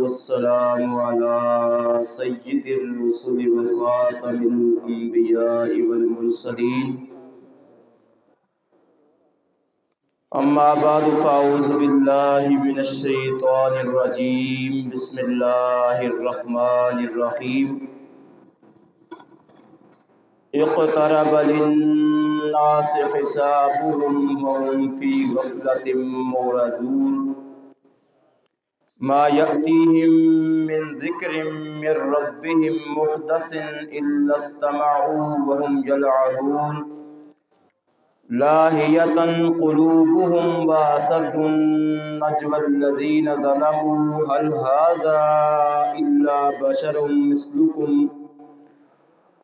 والسلام على سيد الرسل وخاتم الأنبياء والمرسلين أما بعد فأعوذ بالله من الشيطان الرجيم بسم الله الرحمن الرحيم اقترب للناس حسابهم وهم في غفلة معرضون ما يأتيهم من ذكر من ربهم محدث إلا استمعوا وهم يلعبون لاهية قلوبهم وأسروا النجوى الذين ظلموا هل هذا إلا بشر مثلكم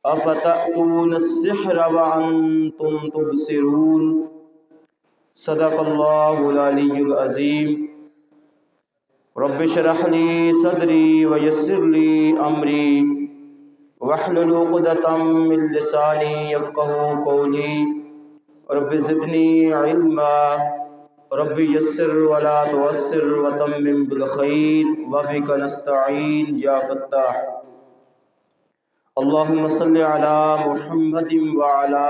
أفتأتون السحر وأنتم تبصرون صدق الله العلي العظيم رب اشرح لي صدري ويسر لي أمري واحلل عقدة من لساني يفقهوا قولي رب زدني علما رب يسر ولا تعسر وتمم بالخير وبك نستعين يا فتاح اللهم صل على محمد وعلى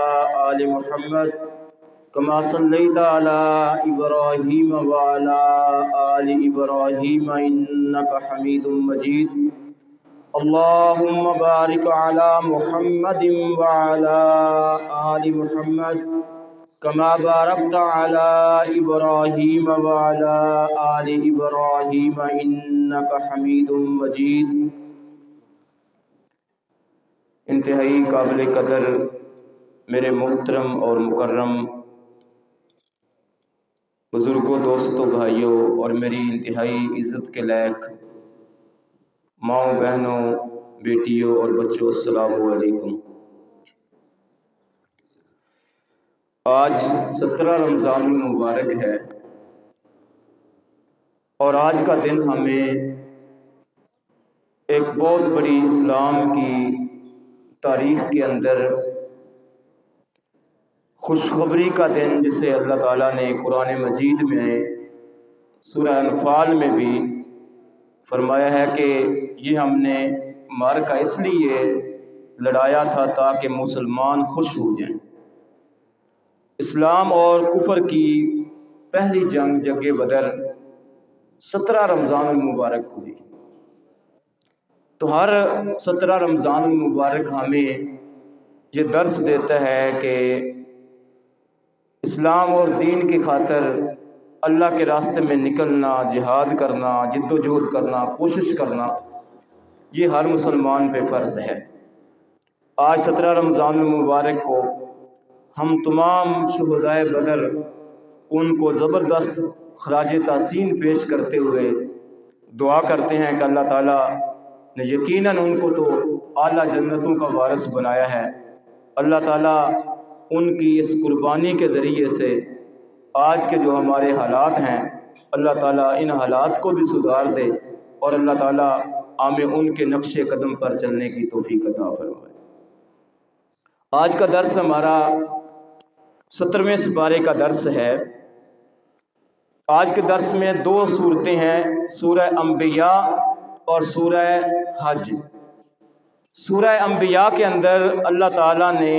آل محمد كما صليت على إبراهيم وعلى آل إبراهيم إنك حميد مجيد اللهم بارك على محمد وعلى آل محمد كما باركت على إبراهيم وعلى آل إبراهيم إنك حميد مجيد انتہائی قابل قدر میرے محترم اور مکرم بزرگوں، دوستوں، بھائیوں اور میری انتہائی عزت کے لائق ماؤں، بہنوں، بیٹیوں اور بچوں، السلام علیکم۔ آج 17 رمضان المبارک ہے اور آج کا دن ہمیں ایک بہت بڑی اسلام کی تاریخ کے اندر خوشخبری کا دن، جسے اللہ تعالیٰ نے قرآن مجید میں سورہ انفال میں بھی فرمایا ہے کہ یہ ہم نے معرکہ اس لیے لڑایا تھا تاکہ مسلمان خوش ہو جائیں۔ اسلام اور کفر کی پہلی جنگ بدر 17 رمضان المبارک ہوئی، تو ہر 17 رمضان المبارک ہمیں یہ درس دیتا ہے کہ اسلام اور دین کی خاطر اللہ کے راستے میں نکلنا، جہاد کرنا، جد و جہد کرنا، کوشش کرنا، یہ ہر مسلمان پہ فرض ہے۔ آج 17 رمضان المبارک کو ہم تمام شہدائے بدر ان کو زبردست خراج تحسین پیش کرتے ہوئے دعا کرتے ہیں کہ اللہ تعالیٰ نے یقیناً ان کو تو اعلیٰ جنتوں کا وارث بنایا ہے۔ اللہ تعالیٰ ان کی اس قربانی کے ذریعے سے آج کے جو ہمارے حالات ہیں، اللہ تعالیٰ ان حالات کو بھی سدھار دے اور اللہ تعالیٰ ہمیں ان کے نقش قدم پر چلنے کی توفیق عطا فرمائے۔ آج کا درس ہمارا 17ویں سپارے کا درس ہے۔ آج کے درس میں 2 صورتیں ہیں، سورہ انبیاء اور سورہ حج۔ سورہ انبیاء کے اندر اللہ تعالیٰ نے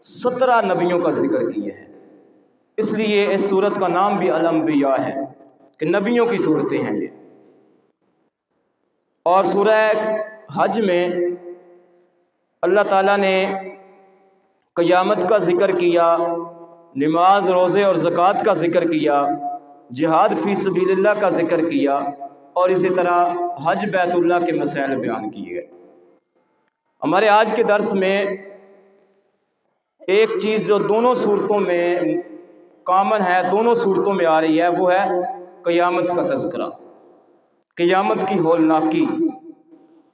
17 نبیوں کا ذکر کیا ہے، اس لیے اس سورت کا نام بھی الانبیاء ہے کہ نبیوں کی صورتیں ہیں یہ۔ اور سورہ حج میں اللہ تعالیٰ نے قیامت کا ذکر کیا، نماز، روزے اور زکوٰۃ کا ذکر کیا، جہاد فی سبیل اللہ کا ذکر کیا، اور اسی طرح حج بیت اللہ کے مسائل بیان کیے گئے۔ ہمارے آج کے درس میں ایک چیز جو دونوں صورتوں میں کامن ہے، دونوں صورتوں میں آ رہی ہے، وہ ہے قیامت کا تذکرہ، قیامت کی ہولناکی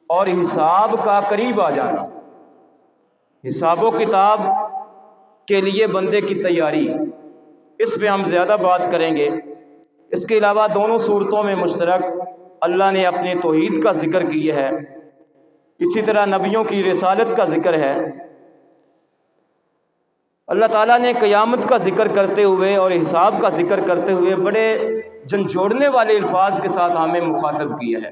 اور حساب کا قریب آ جانا، حساب و کتاب کے لیے بندے کی تیاری، اس پہ ہم زیادہ بات کریں گے۔ اس کے علاوہ دونوں صورتوں میں مشترک اللہ نے اپنی توحید کا ذکر کیا ہے، اسی طرح نبیوں کی رسالت کا ذکر ہے۔ اللہ تعالیٰ نے قیامت کا ذکر کرتے ہوئے اور حساب کا ذکر کرتے ہوئے بڑے جھنجھوڑنے والے الفاظ کے ساتھ ہمیں مخاطب کیا ہے۔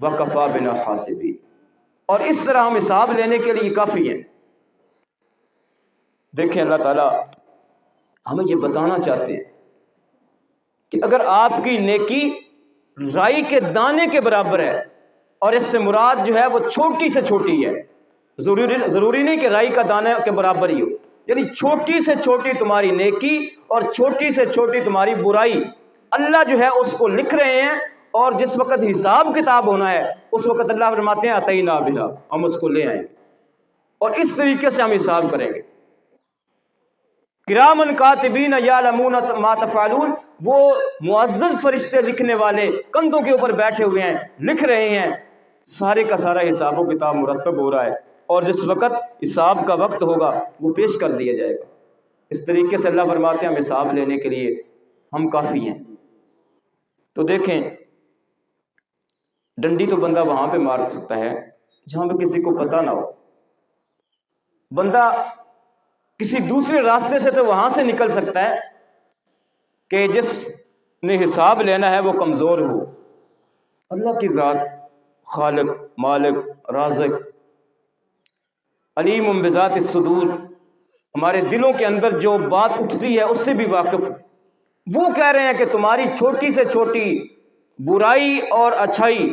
وکفا بنا حاسبین، اور اس طرح ہم حساب لینے کے لیے کافی ہیں۔ دیکھیں اللہ تعالیٰ ہمیں یہ بتانا چاہتے ہیں کہ اگر آپ کی نیکی رائی کے دانے کے برابر ہے، اور اس سے مراد جو ہے وہ چھوٹی سے چھوٹی ہے، ضروری نہیں کہ رائی کا دانہ کے برابر ہی ہو، یعنی چھوٹی سے چھوٹی تمہاری نیکی اور چھوٹی سے چھوٹی تمہاری برائی اللہ جو ہے اس کو لکھ رہے ہیں، اور جس وقت حساب کتاب ہونا ہے اس وقت اللہ فرماتے ہیں اتینا بہا، ہم اس کو لے آئیں گے اور اس طریقے سے ہم حساب کریں گے۔ کرامن کاتبین یعلمون ما تفعلون، وہ معزز فرشتے لکھنے والے کندھوں کے اوپر بیٹھے ہوئے ہیں، لکھ رہے ہیں، سارے کا سارا حساب و کتاب مرتب ہو رہا ہے، اور جس وقت حساب کا وقت ہوگا وہ پیش کر دیا جائے گا۔ اس طریقے سے اللہ فرماتے ہیں ہم حساب لینے کے لیے ہم کافی ہیں۔ تو دیکھیں ڈنڈی تو بندہ وہاں پہ مار سکتا ہے جہاں پہ کسی کو پتہ نہ ہو، بندہ کسی دوسرے راستے سے تو وہاں سے نکل سکتا ہے کہ جس نے حساب لینا ہے وہ کمزور ہو۔ اللہ کی ذات خالق، مالک، رازق، علیم بذات الصدور، ہمارے دلوں کے اندر جو بات اٹھتی ہے اس سے بھی واقف۔ وہ کہہ رہے ہیں کہ تمہاری چھوٹی سے چھوٹی برائی اور اچھائی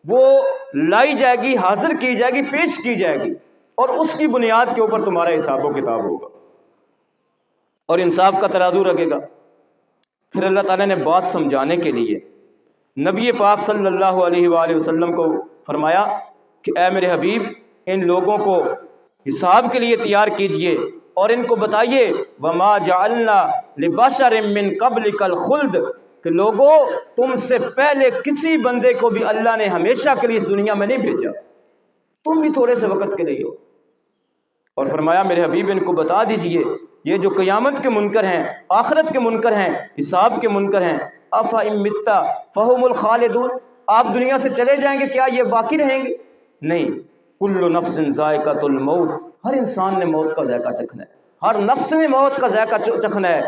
وہ لائی جائے گی، حاضر کی جائے گی، پیش کی جائے گی، اور اس کی بنیاد کے اوپر تمہارا حساب و کتاب ہوگا اور انصاف کا ترازو رکھے گا۔ پھر اللہ تعالیٰ نے بات سمجھانے کے لیے نبی پاک صلی اللہ علیہ وآلہ وسلم کو فرمایا کہ اے میرے حبیب، ان لوگوں کو حساب کے لیے تیار کیجئے اور ان کو بتائیے وما جعلنا لبشر من قبلک الخلد، کہ لوگوں تم سے پہلے کسی بندے کو بھی اللہ نے ہمیشہ کے لیے اس دنیا میں نہیں بھیجا، تم بھی تھوڑے سے وقت کے لیے ہو۔ اور فرمایا میرے حبیب ان کو بتا دیجئے یہ جو قیامت کے منکر ہیں، آخرت کے منکر ہیں، حساب کے منکر ہیں، افإن مت فهم الخالدون، آپ دنیا سے چلے جائیں گے کیا یہ باقی رہیں گے؟ نہیں، کل نفس ذائقۃ الموت، ہر انسان نے موت کا ذائقہ چکھنا ہے، ہر نفس نے موت کا ذائقہ چکھنا ہے۔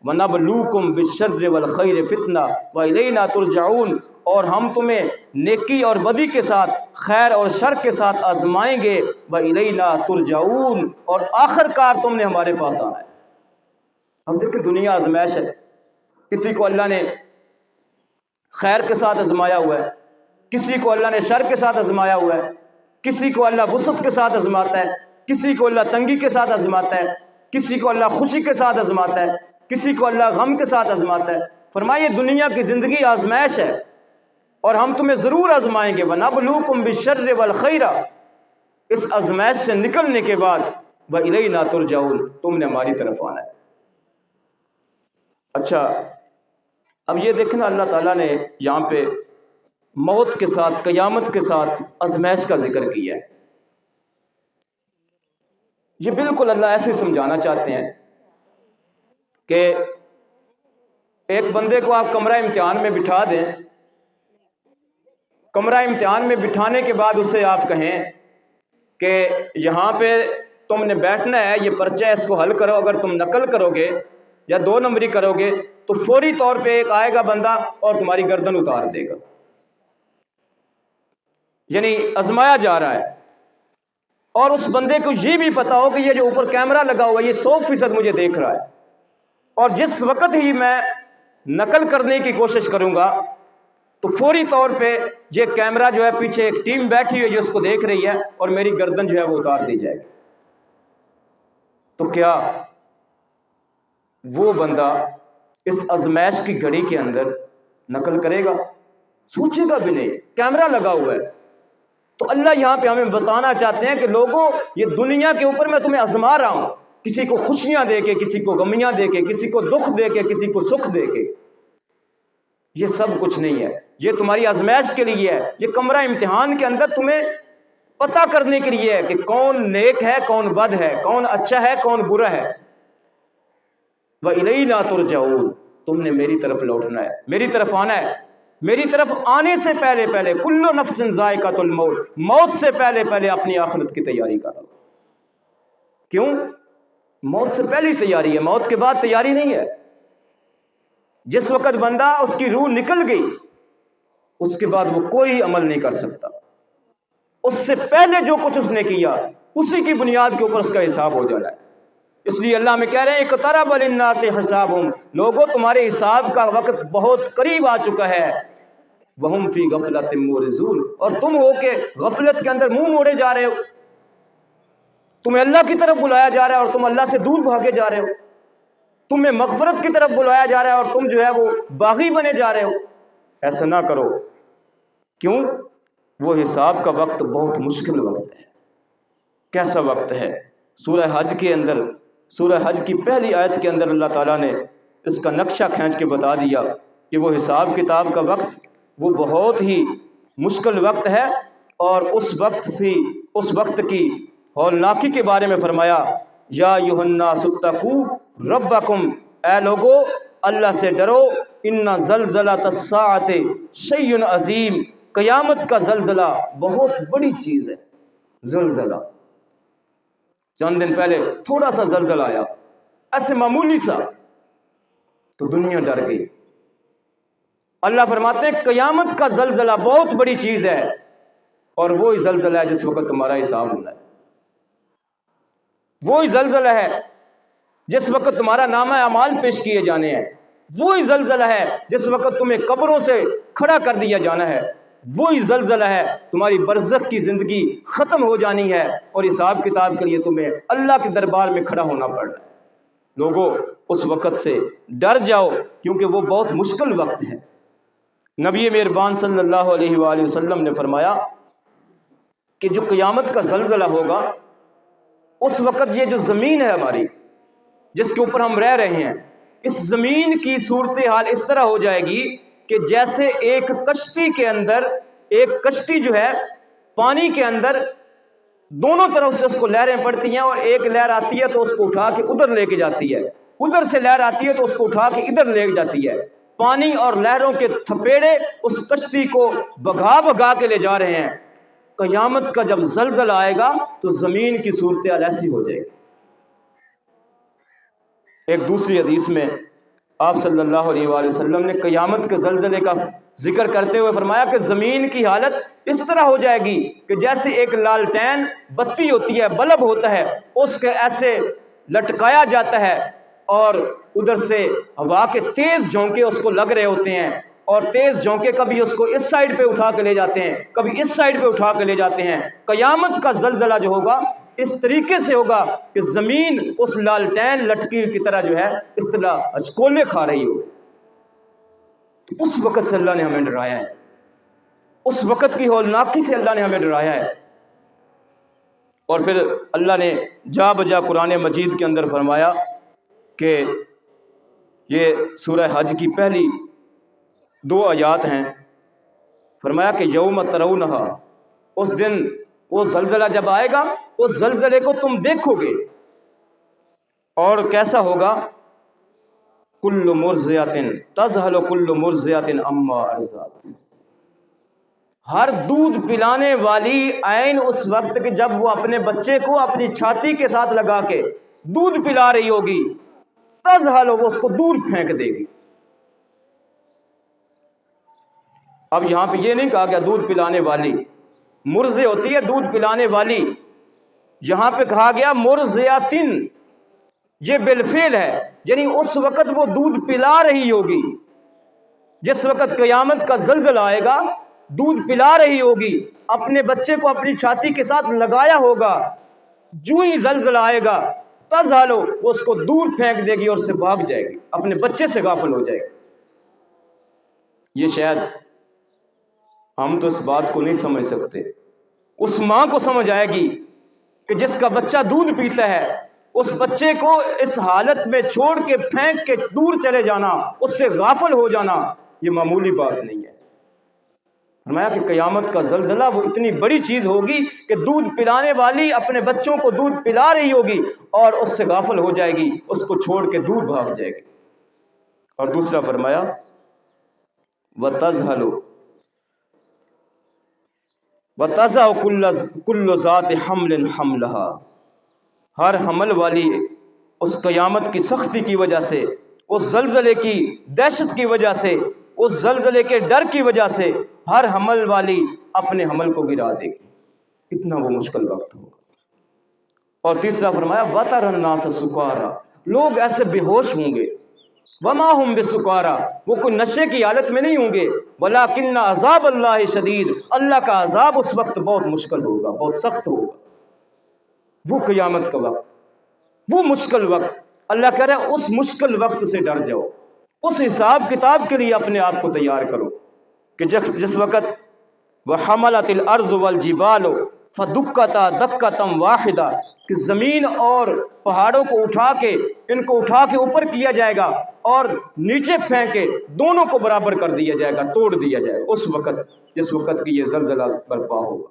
وَنَبْلُوكُمْ بِالشَّرِّ وَالْخَيْرِ فِتْنَةً وَإِلَيْنَا تُرْجَعُونَ، اور ہم تمہیں نیکی اور بدی کے ساتھ، خیر اور شر کے ساتھ آزمائیں گے، وَإِلَيْنَا تُرْجَعُونَ، اور آخر کار تم نے ہمارے پاس آنا ہے۔ اب دیکھیں دنیا آزمائش ہے، کسی کو اللہ نے خیر کے ساتھ آزمایا ہوا ہے، کسی کو اللہ نے شر کے ساتھ آزمایا ہوا ہے، کسی کو اللہ وسعت کے ساتھ آزماتا ہے، کسی کو اللہ تنگی کے ساتھ آزماتا ہے، کسی کو اللہ خوشی کے ساتھ آزماتا ہے، کسی کو اللہ غم کے ساتھ آزماتا ہے۔ فرمائیے دنیا کی زندگی آزمائش ہے اور ہم تمہیں ضرور آزمائیں گے۔ وَنَبْلُوكُمْ بِالشَّرِّ وَالْخَيْرِ، اس آزمائش سے نکلنے کے بعد وَإِلَيْنَا تُرْجَعُونَ، تم نے ہماری طرف آنا ہے۔ اچھا اب یہ دیکھنا اللہ تعالیٰ نے یہاں پہ موت کے ساتھ، قیامت کے ساتھ آزمائش کا ذکر کیا ہے۔ یہ بالکل اللہ ایسے سمجھانا چاہتے ہیں کہ ایک بندے کو آپ کمرہ امتحان میں بٹھا دیں، کمرہ امتحان میں بٹھانے کے بعد اسے آپ کہیں کہ یہاں پہ تم نے بیٹھنا ہے، یہ پرچہ ہے، اس کو حل کرو، اگر تم نقل کرو گے یا 2 نمبری کرو گے تو فوری طور پہ ایک آئے گا بندہ اور تمہاری گردن اتار دے گا، یعنی آزمایا جا رہا ہے۔ اور اس بندے کو یہ بھی پتا ہو کہ یہ جو اوپر کیمرہ لگا ہوا ہے یہ 100% مجھے دیکھ رہا ہے، اور جس وقت ہی میں نقل کرنے کی کوشش کروں گا تو فوری طور پہ یہ کیمرہ جو ہے پیچھے ایک ٹیم بیٹھی ہوئی جو اس کو دیکھ رہی ہے اور میری گردن جو ہے وہ اتار دی جائے گی۔ تو کیا وہ بندہ اس آزمائش کی گھڑی کے اندر نقل کرے گا؟ سوچے گا بھی نہیں، کیمرہ لگا ہوا ہے۔ تو اللہ یہاں پہ ہمیں بتانا چاہتے ہیں کہ لوگوں یہ دنیا کے اوپر میں تمہیں آزما رہا ہوں، کسی کو خوشیاں دے کے، کسی کو غمیاں دے کے، کسی کو دکھ دے کے، کسی کو سکھ دے کے، یہ سب کچھ نہیں ہے، یہ تمہاری آزمائش کے لیے ہے، یہ کمرہ امتحان کے اندر تمہیں پتہ کرنے کے لیے ہے کہ کون نیک ہے، کون بد ہے، کون اچھا ہے، کون برا ہے۔ وَإِلَيْنَا تُرْجَعُونَ، تم نے میری طرف لوٹنا ہے، میری طرف آنا ہے۔ میری طرف آنے سے پہلے پہلے کُلُّ نَفْسٍ ذائقۃ الموت، موت سے پہلے پہلے اپنی آخرت کی تیاری کرو۔ کیوں؟ موت سے پہلی تیاری ہے، موت کے بعد تیاری نہیں ہے۔ جس وقت بندہ اس کی روح نکل گئی اس کے بعد وہ کوئی عمل نہیں کر سکتا. اس سے پہلے جو کچھ اس نے کیا اسی کی بنیاد کے اوپر اس کا حساب ہو جانا ہے. اس لیے اللہ میں کہہ رہے ہیں اقترب للناس حسابهم، لوگوں تمہارے حساب کا وقت بہت قریب آ چکا ہے. وہم فی غفلۃ معرضون، اور تم ہو کہ غفلت کے اندر منہ موڑے جا رہے ہو. تمہیں اللہ کی طرف بلایا جا رہا ہے اور تم اللہ سے دور بھاگے جا رہے ہو. تمہیں مغفرت کی طرف بلایا جا رہا ہے اور تم جو ہے وہ باغی بنے جا رہے ہو. ایسا نہ کرو. کیوں؟ وہ حساب کا وقت بہت مشکل وقت ہے. کیسا وقت ہے؟ سورہ حج کے اندر، سورہ حج کی پہلی آیت کے اندر اللہ تعالیٰ نے اس کا نقشہ کھینچ کے بتا دیا کہ وہ حساب کتاب کا وقت وہ بہت ہی مشکل وقت ہے. اور اس وقت کی ہولناکی کے بارے میں فرمایا یا ایھا الناس اتقوا ربکم، اے لوگو اللہ سے ڈرو. ان زلزلۃ الساعۃ شیء عظیم، قیامت کا زلزلہ بہت بڑی چیز ہے. زلزلہ چند دن پہلے تھوڑا سا زلزلہ آیا، ایسے معمولی سا، تو دنیا ڈر گئی. اللہ فرماتے ہیں قیامت کا زلزلہ بہت بڑی چیز ہے، اور وہی زلزلہ ہے جس وقت تمہارا حساب ہونا ہے. وہی زلزلہ ہے جس وقت تمہارا نامہ اعمال پیش کیے جانے ہیں. وہی زلزلہ ہے جس وقت تمہیں قبروں سے کھڑا کر دیا جانا ہے. وہی زلزلہ ہے تمہاری برزخ کی زندگی ختم ہو جانی ہے اور حساب کتاب کے لیے تمہیں اللہ کے دربار میں کھڑا ہونا پڑ رہا ہے. لوگوں اس وقت سے ڈر جاؤ کیونکہ وہ بہت مشکل وقت ہے. نبی مہربان صلی اللہ علیہ وآلہ وسلم نے فرمایا کہ جو قیامت کا زلزلہ ہوگا اس وقت یہ جو زمین ہے ہماری جس کے اوپر ہم رہ رہے ہیں، اس زمین کی صورتحال اس طرح ہو جائے گی کہ جیسے ایک کشتی کے اندر، ایک کشتی جو ہے پانی کے اندر دونوں طرف سے اس کو لہریں پڑتی ہیں، اور ایک لہر آتی ہے تو اس کو اٹھا کے ادھر لے کے جاتی ہے، ادھر سے لہر آتی ہے تو اس کو اٹھا کے ادھر لے جاتی ہے. پانی اور لہروں کے تھپیڑے اس کشتی کو بھگا بھگا کے لے جا رہے ہیں. قیامت کا جب زلزلہ آئے گا تو زمین کی صورتحال ایسی ہو جائے گی. ایک دوسری حدیث میں آپ صلی اللہ علیہ وآلہ وسلم نے قیامت کے زلزلے کا ذکر کرتے ہوئے فرمایا کہ زمین کی حالت اس طرح ہو جائے گی کہ جیسے ایک لالٹین بتی ہوتی ہے، بلب ہوتا ہے، اس کے ایسے لٹکایا جاتا ہے اور ادھر سے ہوا کے تیز جھونکے اس کو لگ رہے ہوتے ہیں، اور تیز جھونکے کبھی اس کو اس سائڈ پہ اٹھا کے لے جاتے ہیں، کبھی اس سائڈ پہ اٹھا کے لے جاتے ہیں. قیامت کا زلزلہ جو ہوگا اس طریقے سے ہوگا کہ زمین اس لالٹین لٹکی کی طرح جو ہے اس طرح اچکولے کھا رہی ہو. اس وقت سے اللہ نے ہمیں ڈرایا ہے، اس وقت کی ہولناکی سے اللہ نے ہمیں ڈرایا ہے. اور پھر اللہ نے جا بجا قرآن مجید کے اندر فرمایا کہ یہ سورہ حج کی پہلی 2 آیات ہیں. فرمایا کہ یوم ترونہا، اس دن وہ زلزلہ جب آئے گا اس زلزلے کو تم دیکھو گے، اور کیسا ہوگا؟ کل مرضعۃ تذہل کل مرضعۃ عما ارضعت، ہر دودھ پلانے والی عین اس وقت کہ جب وہ اپنے بچے کو اپنی چھاتی کے ساتھ لگا کے دودھ پلا رہی ہوگی، تذہل، وہ اس کو دور پھینک دے گی. اب یہاں پہ یہ نہیں کہا گیا دودھ پلانے والی، مرضع ہوتی ہے دودھ پلانے والی، یہاں پہ کہا گیا مرضعۃن، یہ بالفعل ہے، یعنی اس وقت وہ دودھ پلا رہی ہوگی. جس وقت قیامت کا زلزلہ آئے گا دودھ پلا رہی ہوگی، اپنے بچے کو اپنی چھاتی کے ساتھ لگایا ہوگا، جو ہی زلزلہ آئے گا تذہل، وہ اس کو دور پھینک دے گی اور اس سے بھاگ جائے گی، اپنے بچے سے غافل ہو جائے گی. یہ شاید ہم تو اس بات کو نہیں سمجھ سکتے، اس ماں کو سمجھ آئے گی کہ جس کا بچہ دودھ پیتا ہے، اس بچے کو اس حالت میں چھوڑ کے پھینک کے دور چلے جانا، اس سے غافل ہو جانا، یہ معمولی بات نہیں ہے. فرمایا کہ قیامت کا زلزلہ وہ اتنی بڑی چیز ہوگی کہ دودھ پلانے والی اپنے بچوں کو دودھ پلا رہی ہوگی اور اس سے غافل ہو جائے گی، اس کو چھوڑ کے دور بھاگ جائے گی. اور دوسرا فرمایا وَتَذْهَلُ وَتَضَعُ كُلُّ ذَاتِ حَمْلٍ حَمْلَهَا، ہر حمل والی اس قیامت کی سختی کی وجہ سے، اس زلزلے کی دہشت کی وجہ سے اس زلزلے کے ڈر کی وجہ سے ہر حمل والی اپنے حمل کو گرا دے گی، اتنا وہ مشکل وقت ہوگا۔ اور تیسرا فرمایا وَتَرَى النَّاسَ سُكَارَىٰ، لوگ ایسے بے ہوش ہوں گے، وَمَا هُمْ بِسُكَارَىٰ، وہ کوئی نشے کی حالت میں نہیں ہوں گے، وَلَٰكِنَّ عَذَابَ اللَّهِ شَدِيدٌ، اللہ کا عذاب اس وقت بہت مشکل ہوگا، بہت سخت ہوگا۔ وہ قیامت کا وقت، وہ مشکل وقت، اللہ کہہ رہا ہے اس مشکل وقت سے ڈر جاؤ، اس حساب کتاب کے لیے اپنے آپ کو تیار کرو کہ جس وقت وَحَمَلَتِ الْأَرْضُ وَالْجِبَالُ فَدُكَّتَا دَكَّةً وَاحِدَةً، کہ زمین اور پہاڑوں کو اٹھا کے، ان کو اٹھا کے اوپر کیا جائے گا اور نیچے پھینکے دونوں کو برابر کر دیا جائے گا، توڑ دیا جائے گا اس وقت جس وقت کی یہ زلزلہ برپا ہوگا۔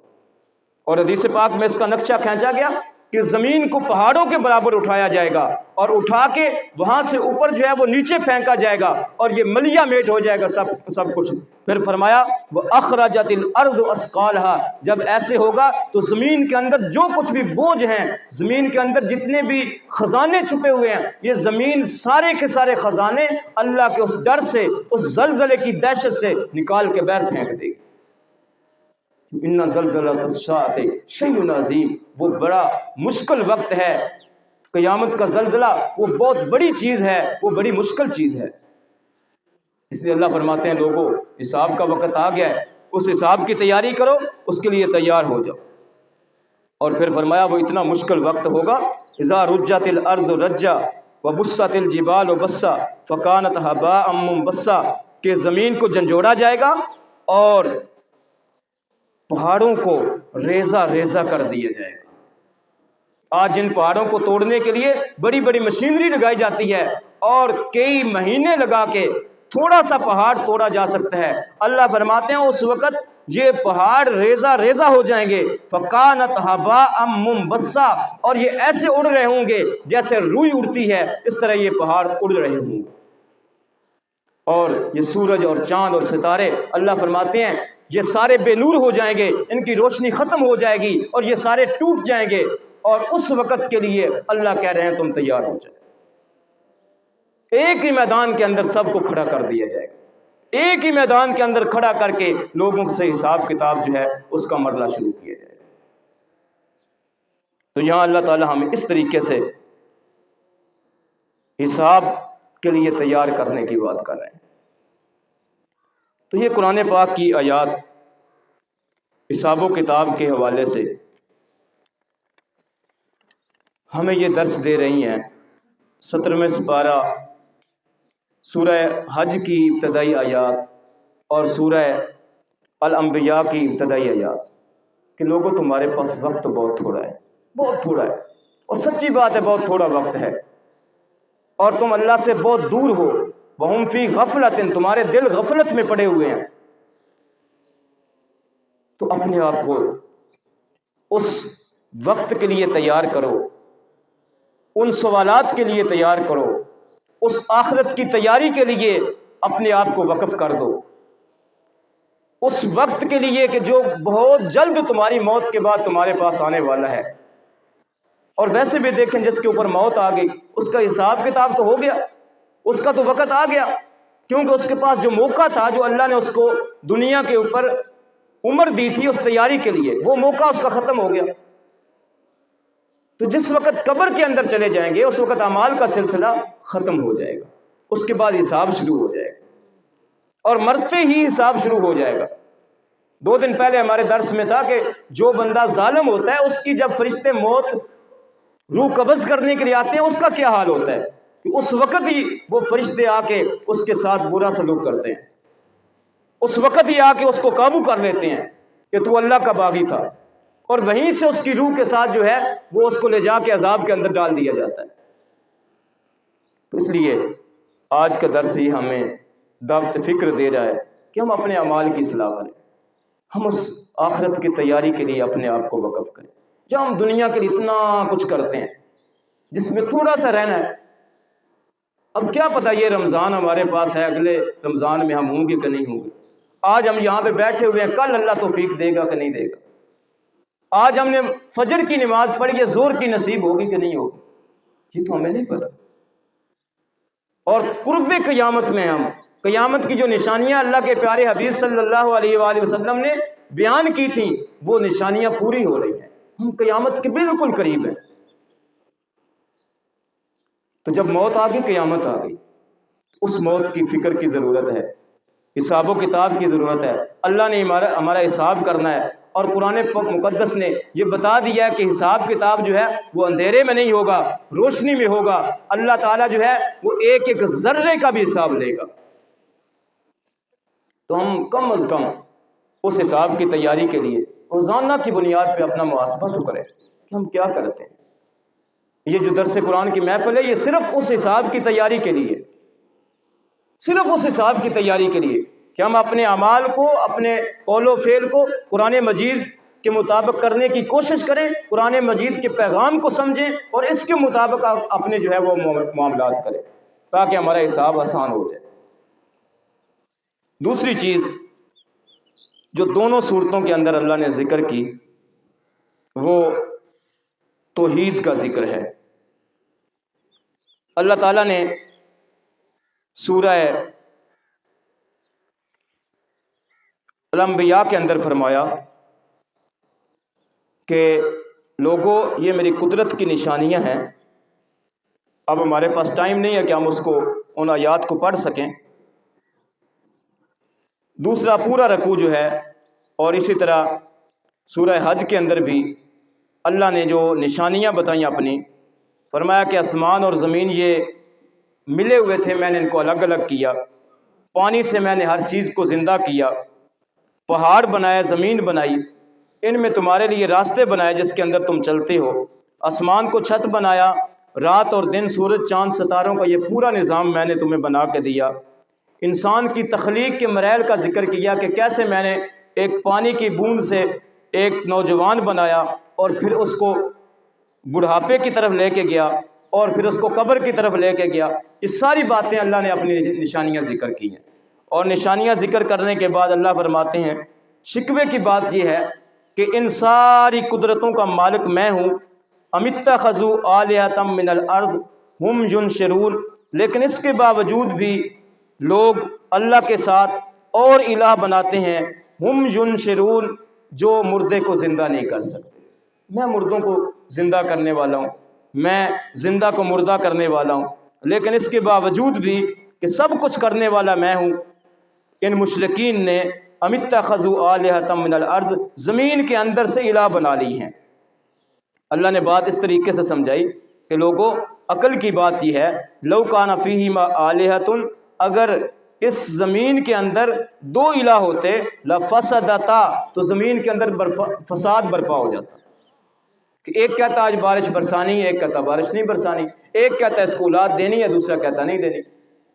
اور حدیث پاک میں اس کا نقشہ کھینچا گیا کہ زمین کو پہاڑوں کے برابر اٹھایا جائے گا اور اٹھا کے وہاں سے اوپر جو ہے وہ نیچے پھینکا جائے گا اور یہ ملیا میٹ ہو جائے گا سب کچھ۔ پھر فرمایا وَأَخْرَجَتِ الْأَرْضُ أَثْقَالَهَا، جب ایسے ہوگا تو زمین کے اندر جو کچھ بھی بوجھ ہیں، زمین کے اندر جتنے بھی خزانے چھپے ہوئے ہیں، یہ زمین سارے کے سارے خزانے اللہ کے اس ڈر سے، اس زلزلے کی دہشت سے نکال کے باہر پھینک دے گی۔ اِنَّ زَلْزَلَةَ السَّاعَةِ شَيْءٌ عَظِيمٌ، وہ بڑا مشکل وقت ہے، قیامت کا زلزلہ وہ بہت بڑی چیز ہے، وہ بڑی مشکل چیز ہے۔ اس لیے اللہ فرماتے ہیں لوگوں حساب کا وقت آ گیا ہے، اس حساب کی تیاری کرو، اس کے لیے تیار ہو جاؤ۔ اور پھر فرمایا وہ اتنا مشکل وقت ہوگا اذا رجت الارض رجا وبست الجبال بسا فکانت هباء منبثا، کہ زمین کو جھنجھوڑا جائے گا اور پہاڑوں کو ریزہ ریزہ کر دیا جائے گا۔ آج جن پہاڑوں کو توڑنے کے لیے بڑی بڑی مشینری لگائی جاتی ہے اور کئی مہینے لگا کے تھوڑا سا پہاڑ توڑا جا سکتا ہے، اللہ فرماتے ہیں اس وقت یہ پہاڑ ریزہ ریزہ ہو جائیں گے، فَكَانَتْ هَبَاءً مُنبَثًّا، اور یہ ایسے اڑ رہے ہوں گے جیسے روئی اڑتی ہے، اس طرح یہ پہاڑ اڑ رہے ہوں گے۔ اور یہ سورج اور چاند اور ستارے اللہ فرماتے ہیں یہ سارے بے نور ہو جائیں گے، ان کی روشنی ختم ہو جائے گی اور یہ سارے ٹوٹ جائیں گے، اور اس وقت کے لیے اللہ کہہ رہے ہیں تم تیار ہو جائے۔ ایک ہی میدان کے اندر سب کو کھڑا کر دیا جائے گا، ایک ہی میدان کے اندر کھڑا کر کے لوگوں سے حساب کتاب جو ہے اس کا مرلہ شروع کیا جائے گا۔ تو یہاں اللہ تعالی ہمیں اس طریقے سے حساب کے لیے تیار کرنے کی بات کر رہے ہیں۔ تو یہ قرآن پاک کی آیات حساب و کتاب کے حوالے سے ہمیں یہ درس دے رہی ہیں۔ 17ویں سپارہ سورہ حج کی ابتدائی آیات اور سورہ الانبیاء کی ابتدائی آیات کہ لوگوں تمہارے پاس وقت بہت تھوڑا ہے، بہت تھوڑا ہے، اور سچی بات ہے بہت تھوڑا وقت ہے، اور تم اللہ سے بہت دور ہو، وَهُمْ فِي غَفْلَةٍ، تمہارے دل غفلت میں پڑے ہوئے ہیں۔ تو اپنے آپ کو اس وقت کے لیے تیار کرو، ان سوالات کے لیے تیار کرو، اس آخرت کی تیاری کے لیے اپنے آپ کو وقف کر دو، اس وقت کے لیے کہ جو بہت جلد تمہاری موت کے بعد تمہارے پاس آنے والا ہے۔ اور ویسے بھی دیکھیں جس کے اوپر موت آ گئی اس کا حساب کتاب تو ہو گیا، اس کا تو وقت آ گیا، کیونکہ اس کے پاس جو موقع تھا، جو اللہ نے اس کو دنیا کے اوپر عمر دی تھی اس تیاری کے لیے، وہ موقع اس کا ختم ہو گیا۔ تو جس وقت قبر کے اندر چلے جائیں گے اس وقت اعمال کا سلسلہ ختم ہو جائے گا، اس کے بعد حساب شروع ہو جائے گا، اور مرتے ہی حساب شروع ہو جائے گا۔ 2 دن پہلے ہمارے درس میں تھا کہ جو بندہ ظالم ہوتا ہے اس کی جب فرشتے موت روح قبض کرنے کے لیے آتے ہیں اس کا کیا حال ہوتا ہے کہ اس وقت ہی وہ فرشتے آ کے اس کے ساتھ برا سلوک کرتے ہیں، اس وقت ہی آ کے اس کو قابو کر لیتے ہیں کہ تو اللہ کا باغی تھا، اور وہیں سے اس کی روح کے ساتھ جو ہے وہ اس کو لے جا کے عذاب کے اندر ڈال دیا جاتا ہے۔ تو اس لیے آج کا درس ہی ہمیں دعوت فکر دے رہا ہے کہ ہم اپنے اعمال کی اصلاح کریں، ہم اس آخرت کی تیاری کے لیے اپنے آپ کو وقف کریں۔ جب ہم دنیا کے لیے اتنا کچھ کرتے ہیں جس میں تھوڑا سا رہنا ہے، اب کیا پتہ یہ رمضان ہمارے پاس ہے، اگلے رمضان میں ہم ہوں گے کہ نہیں ہوں گے۔ آج ہم یہاں پہ بیٹھے ہوئے ہیں، کل اللہ توفیق دے گا کہ نہیں دے گا۔ آج ہم نے فجر کی نماز پڑھی ہے، زور کی نصیب ہوگی کہ نہیں ہوگی، یہ تو ہمیں نہیں پتہ۔ اور قرب قیامت میں ہم قیامت کی جو نشانیاں اللہ کے پیارے حبیب صلی اللہ علیہ وآلہ وسلم نے بیان کی تھیں وہ نشانیاں پوری ہو رہی ہیں، ہم قیامت کے بالکل قریب ہیں۔ تو جب موت آ گئی، قیامت آ گئی، اس موت کی فکر کی ضرورت ہے، حساب و کتاب کی ضرورت ہے، اللہ نے ہمارا حساب کرنا ہے، اور قرآن مقدس نے یہ بتا دیا ہے کہ حساب کتاب جو ہے وہ اندھیرے میں نہیں ہوگا، روشنی میں ہوگا۔ اللہ تعالیٰ جو ہے وہ ایک ایک ذرے کا بھی حساب لے گا۔ تو ہم کم از کم اس حساب کی تیاری کے لیے روزانہ کی بنیاد پہ اپنا محاسبہ تو کریں کہ ہم کیا کرتے ہیں۔ یہ جو درس قرآن کی محفل ہے یہ صرف اس حساب کی تیاری کے لیے، صرف اس حساب کی تیاری کے لیے کہ ہم اپنے اعمال کو، اپنے قول و فعل کو قرآن مجید کے مطابق کرنے کی کوشش کریں، قرآن مجید کے پیغام کو سمجھیں اور اس کے مطابق اپنے جو ہے وہ معاملات کریں تاکہ ہمارا حساب آسان ہو جائے۔ دوسری چیز جو دونوں صورتوں کے اندر اللہ نے ذکر کی وہ توحید کا ذکر ہے۔ اللہ تعالیٰ نے سورہ الانبیاء کے اندر فرمایا کہ لوگوں یہ میری قدرت کی نشانیاں ہیں۔ اب ہمارے پاس ٹائم نہیں ہے کہ ہم اس کو ان آیات کو پڑھ سکیں۔ دوسرا پورا رکوع جو ہے، اور اسی طرح سورہ حج کے اندر بھی اللہ نے جو نشانیاں بتائیں اپنی، فرمایا کہ آسمان اور زمین یہ ملے ہوئے تھے، میں نے ان کو الگ الگ کیا، پانی سے میں نے ہر چیز کو زندہ کیا، پہاڑ بنائے، زمین بنائی، ان میں تمہارے لیے راستے بنائے جس کے اندر تم چلتے ہو، آسمان کو چھت بنایا، رات اور دن، سورج چاند ستاروں کا یہ پورا نظام میں نے تمہیں بنا کے دیا۔ انسان کی تخلیق کے مراحل کا ذکر کیا کہ کیسے میں نے ایک پانی کی بوند سے ایک نوجوان بنایا اور پھر اس کو بڑھاپے کی طرف لے کے گیا اور پھر اس کو قبر کی طرف لے کے گیا۔ یہ ساری باتیں اللہ نے اپنی نشانیاں ذکر کی ہیں، اور نشانیاں ذکر کرنے کے بعد اللہ فرماتے ہیں شکوے کی بات یہ ہے کہ ان ساری قدرتوں کا مالک میں ہوں، ام اتخذوا آلہۃ من الارض ہم ینشرون، لیکن اس کے باوجود بھی لوگ اللہ کے ساتھ اور الہ بناتے ہیں، ہم ینشرون، جو مردے کو زندہ نہیں کر سکتے۔ میں مردوں کو زندہ کرنے والا ہوں، میں زندہ کو مردہ کرنے والا ہوں، لیکن اس کے باوجود بھی کہ سب کچھ کرنے والا میں ہوں، ان مشرکین نے ام اتخذوا آلہۃ من الارض، زمین کے اندر سے الہ بنا لی ہیں۔ اللہ نے بات اس طریقے سے سمجھائی کہ لوگوں عقل کی بات یہ ہے، لو کان فیہما آلہۃ، اگر اس زمین کے اندر دو الہ ہوتے، لفسدتا، تو زمین کے اندر فساد برپا ہو جاتا کہ ایک کہتا آج بارش برسانی ہے، ایک کہتا بارش نہیں برسانی، ایک کہتا اسکولات دینی ہے، دوسرا کہتا نہیں دینی۔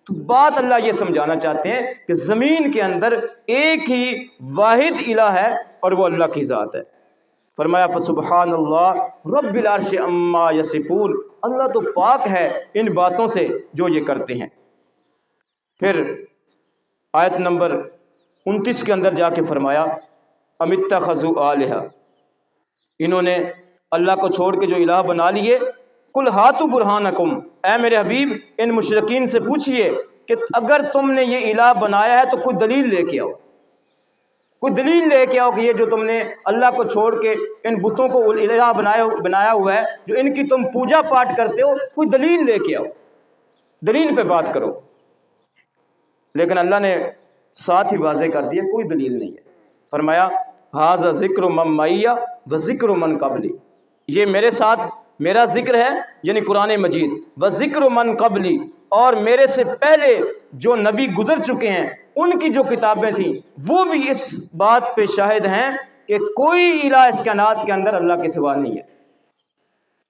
تو بات اللہ یہ سمجھانا چاہتے ہیں کہ زمین کے اندر ایک ہی واحد الہ ہے اور وہ اللہ کی ذات ہے۔ فرمایا فسبحان اللہ رب العرش عما یصفون، اللہ تو پاک ہے ان باتوں سے جو یہ کرتے ہیں۔ پھر آیت نمبر 29 کے اندر جا کے فرمایا ام اتخذوا آلہۃ، انہوں نے اللہ کو چھوڑ کے جو الہ بنا لیے، قل ہاتوا برہانکم، اے میرے حبیب ان مشرکین سے پوچھئے کہ اگر تم نے یہ الہ بنایا ہے تو کوئی دلیل لے کے آؤ، کوئی دلیل لے کے آؤ کہ یہ جو تم نے اللہ کو چھوڑ کے ان بتوں کو الہ بنایا ہوا ہے، جو ان کی تم پوجا پاٹ کرتے ہو، کوئی دلیل لے کے آؤ، دلیل پہ بات کرو۔ لیکن اللہ نے ساتھ ہی واضح کر دیا کوئی دلیل نہیں ہے۔ فرمایا ھذا ذکر من معی و ذکر من قبلی، یہ میرے ساتھ میرا ذکر ہے یعنی قرآن مجید، و ذکر من قبلی، اور میرے سے پہلے جو نبی گزر چکے ہیں ان کی جو کتابیں تھیں وہ بھی اس بات پہ شاہد ہیں کہ کوئی الہ اس کائنات کے اندر اللہ کے سوا نہیں ہے۔